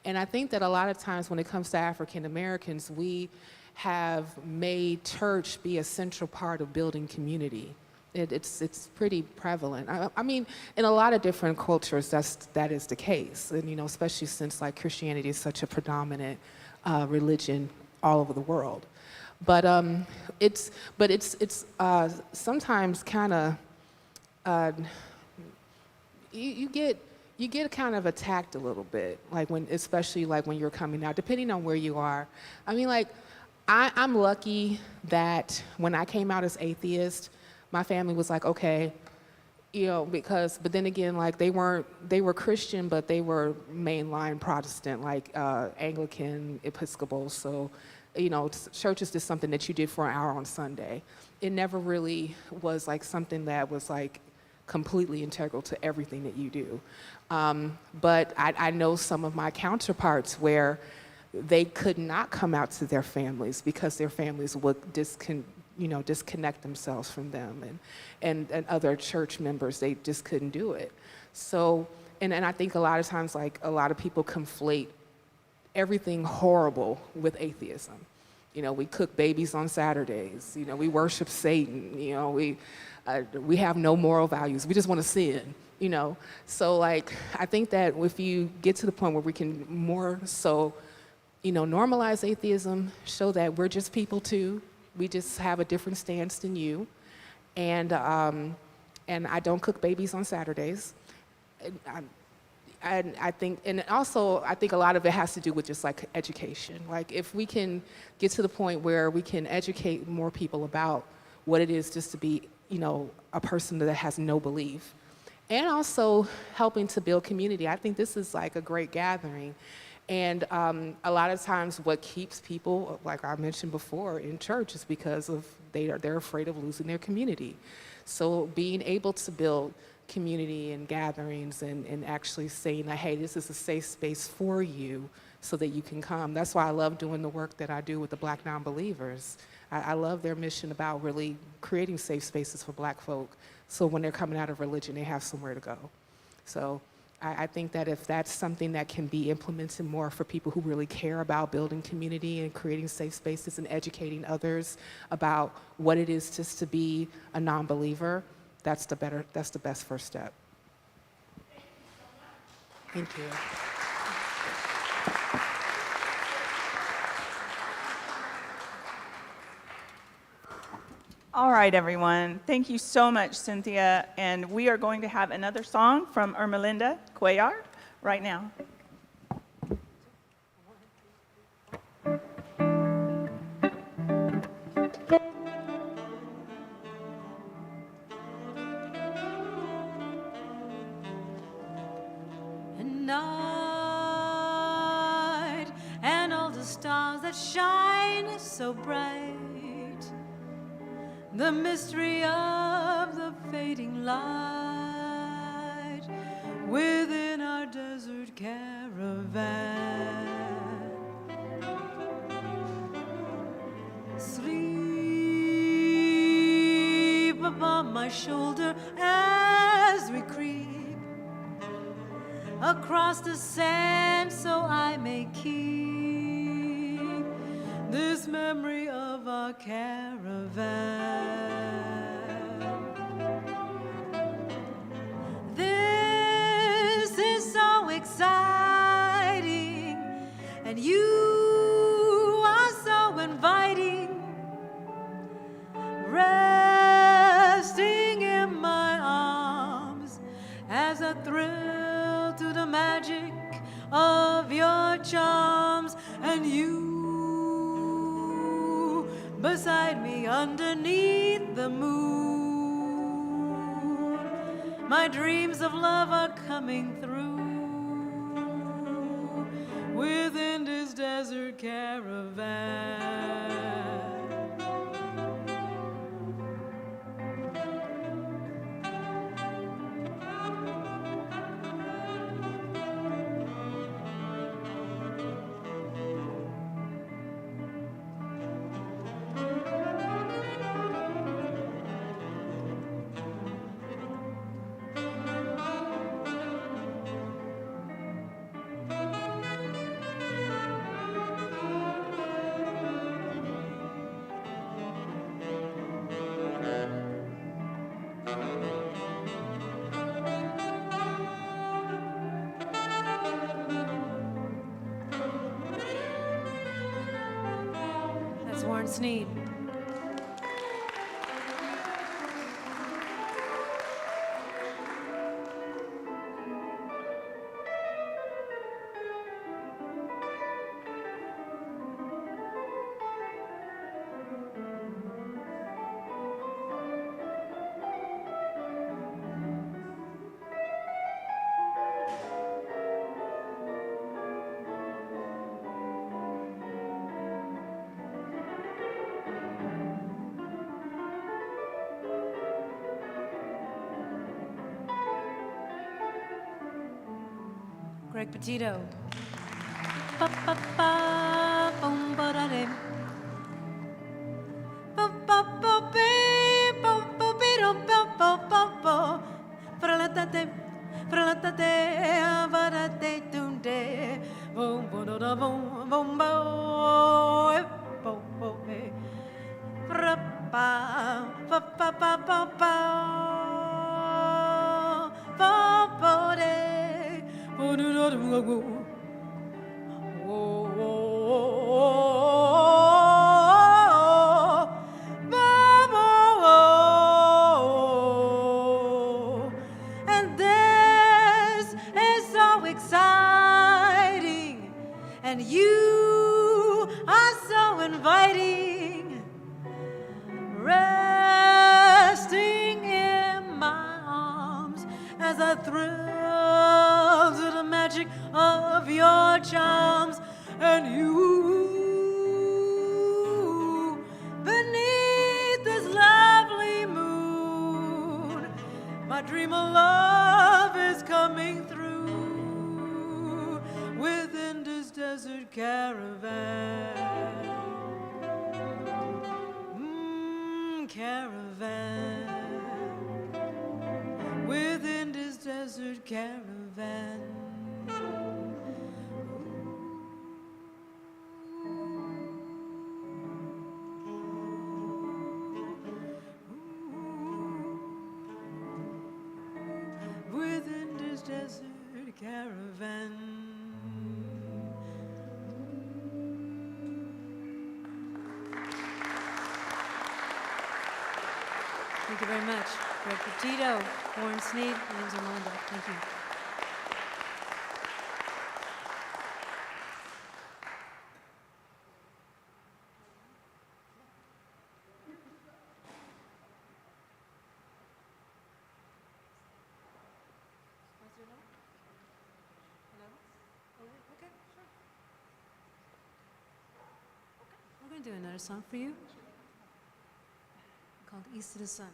And I think that a lot of times when it comes to African Americans, we have made church be a central part of building community. It's pretty prevalent. I mean, in a lot of different cultures, that is the case, and especially since like Christianity is such a predominant religion all over the world. But it's sometimes kind of you get kind of attacked a little bit, like especially when you're coming out, depending on where you are. I mean, like I'm lucky that when I came out as atheist, my family was like, okay, but then again, like they were Christian, but they were mainline Protestant, like Anglican, Episcopal. So, church is just something that you did for an hour on Sunday. It never really was like something that was like completely integral to everything that you do. But I know some of my counterparts where they could not come out to their families because their families would disconnect themselves from them, and other church members, they just couldn't do it. So, and I think a lot of times, like a lot of people conflate everything horrible with atheism. We cook babies on Saturdays. We worship Satan. We have no moral values. We just want to sin. So like I think that if you get to the point where we can more so, normalize atheism, show that we're just people too. We just have a different stance than you, and I don't cook babies on Saturdays. I think a lot of it has to do with just like education. Like if we can get to the point where we can educate more people about what it is just to be, a person that has no belief, and also helping to build community. I think this is like a great gathering. And a lot of times what keeps people, like I mentioned before, in church is because they're afraid of losing their community. So being able to build community and gatherings and actually saying that, hey, this is a safe space for you so that you can come. That's why I love doing the work that I do with the Black non-believers. I love their mission about really creating safe spaces for Black folk so when they're coming out of religion, they have somewhere to go. So I think that if that's something that can be implemented more for people who really care about building community and creating safe spaces and educating others about what it is just to be a non-believer, that's the best first step. Thank you. All right, everyone. Thank you so much, Cynthia. And we are going to have another song from Ermelinda Cuellar right now. At night, and all the stars that shine so bright, the mystery of the fading light within our desert caravan. Sleep upon my shoulder as we creep across the sand so I may keep this memory of our caravan. This is so exciting, and you are so inviting, resting in my arms as I thrill to the magic of your charms, and you beside me underneath the moon. My dreams of love are coming through within this desert caravan. That's Warren Sneed. Greg Petito. Ba ba ba boom ba da dim. Ba ba ba be ba ba be do ba ba ba ba. Fra la ta te ba da te dum de. Boom ba da da boom boom ba bo bo be. Fra ba ba ba ba ba ba. Ba ba de. Oh, do do do go. Oh, oh, oh, and this is so exciting, and you are so inviting, resting in my arms as I thrill to the magic of your charms, and you beneath this lovely moon. My dream of love is coming through within this desert caravan. Caravan within this desert desert caravan. Within this desert caravan. Thank you very much. Greg Petito, Warren Sneed, James Armando. Thank you. We're going to do another song for you called East of the Sun.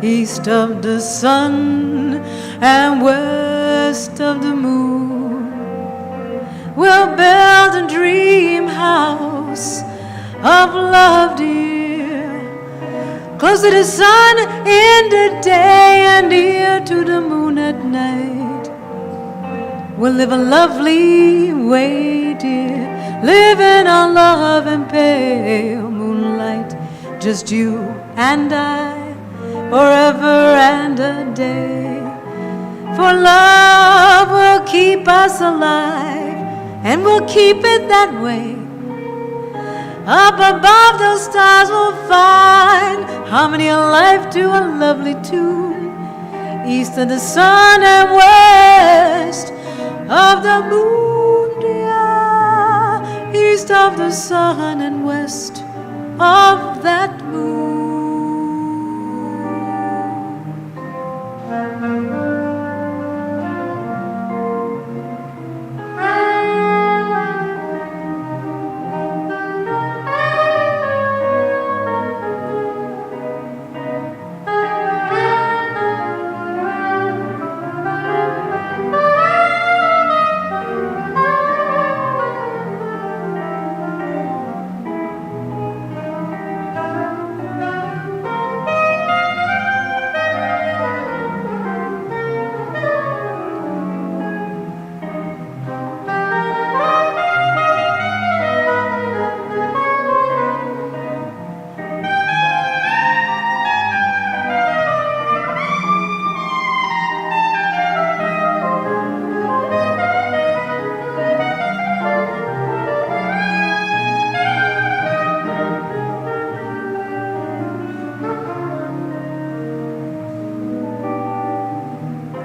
East of the sun and west of the moon, we'll build a dream house of love, dear, close to the sun in the day and near to the moon at night. We'll live a lovely way, dear, living on love and pale moonlight, just you and I, forever and a day. For love will keep us alive, and we'll keep it that way. Up above the stars we'll find harmony and life to a lovely tune. East of the sun and west of the moon, dear. East of the sun and west of that moon.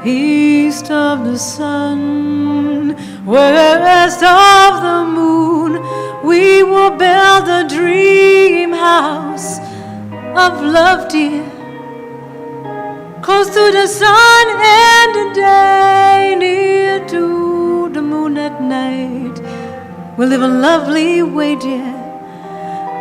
East of the sun, west of the moon, we will build a dream house of love, dear, close to the sun and the day, near to the moon at night. We'll live a lovely way, dear,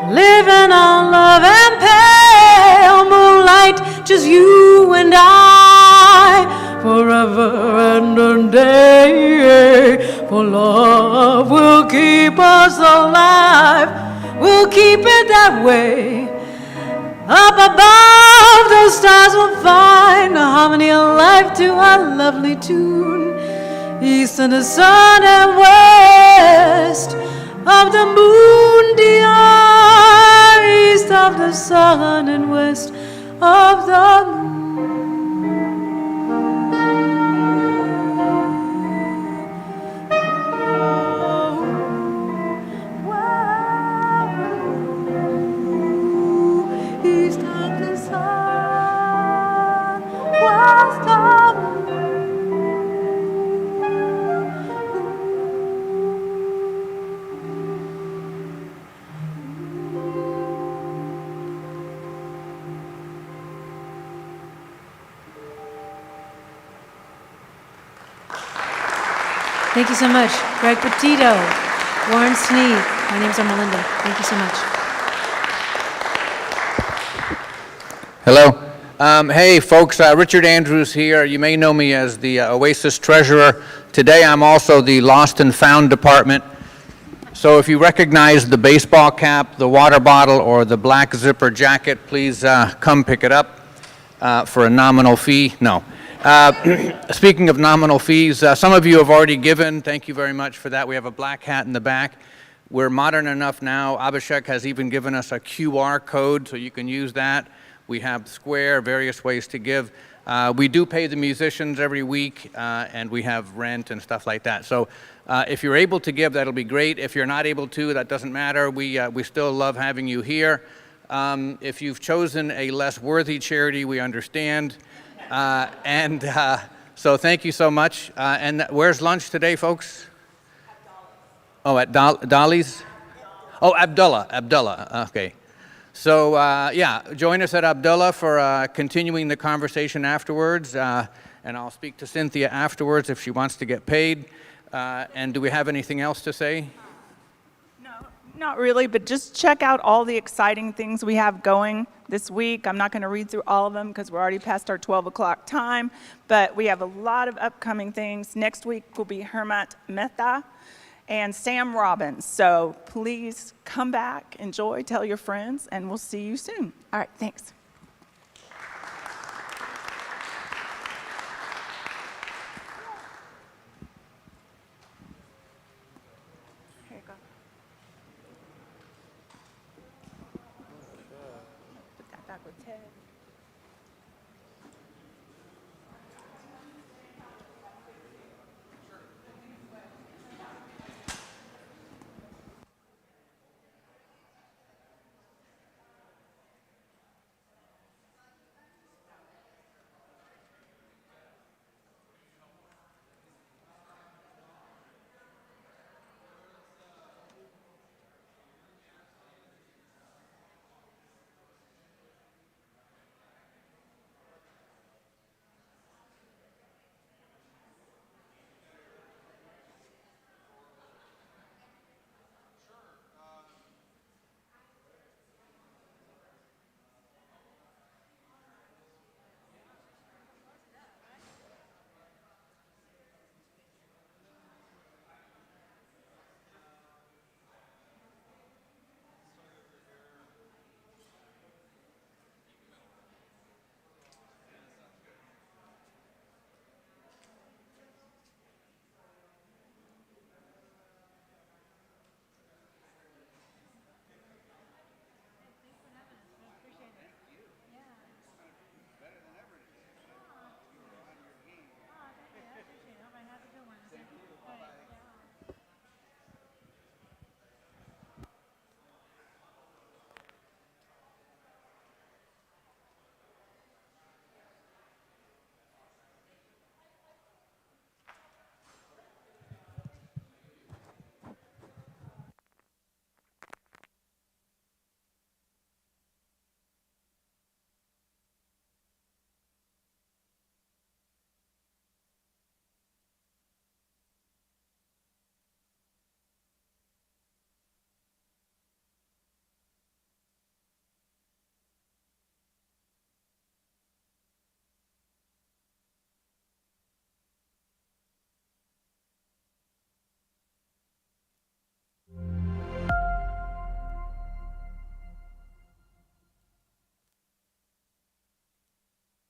living on love and pale moonlight, just you and I, forever and a day. For love will keep us alive, we'll keep it that way. Up above, those stars will find a harmony of life to our lovely tune. East of the sun and west of the moon, dear. East of the sun and west of the moon. East of the sun, west of the Thank you so much. Greg Petito, Warren Sneed. My name's Melinda. Thank you so much. Hello. Hey, folks, Richard Andrews here. You may know me as the Oasis treasurer. Today, I'm also the Lost and Found department. So if you recognize the baseball cap, the water bottle, or the black zipper jacket, please come pick it up for a nominal fee. No. Speaking of nominal fees, some of you have already given. Thank you very much for that. We have a black hat in the back. We're modern enough now. Abhishek has even given us a QR code, so you can use that. We have Square, various ways to give. We do pay the musicians every week, and we have rent and stuff like that. So if you're able to give, that'll be great. If you're not able to, that doesn't matter. We still love having you here. If you've chosen a less worthy charity, we understand. So thank you so much. And where's lunch today, folks? Oh, at Dolly's? Oh, Abdullah. Okay. So, yeah, join us at Abdullah for continuing the conversation afterwards. And I'll speak to Cynthia afterwards if she wants to get paid. And do we have anything else to say? Not really, but just check out all the exciting things we have going this week. I'm not going to read through all of them because we're already past our 12 o'clock time, but we have a lot of upcoming things. Next week will be Hermat Mehta and Sam Robbins. So please come back, enjoy, tell your friends, and we'll see you soon. All right, thanks. Here you go. Put that back with Ted.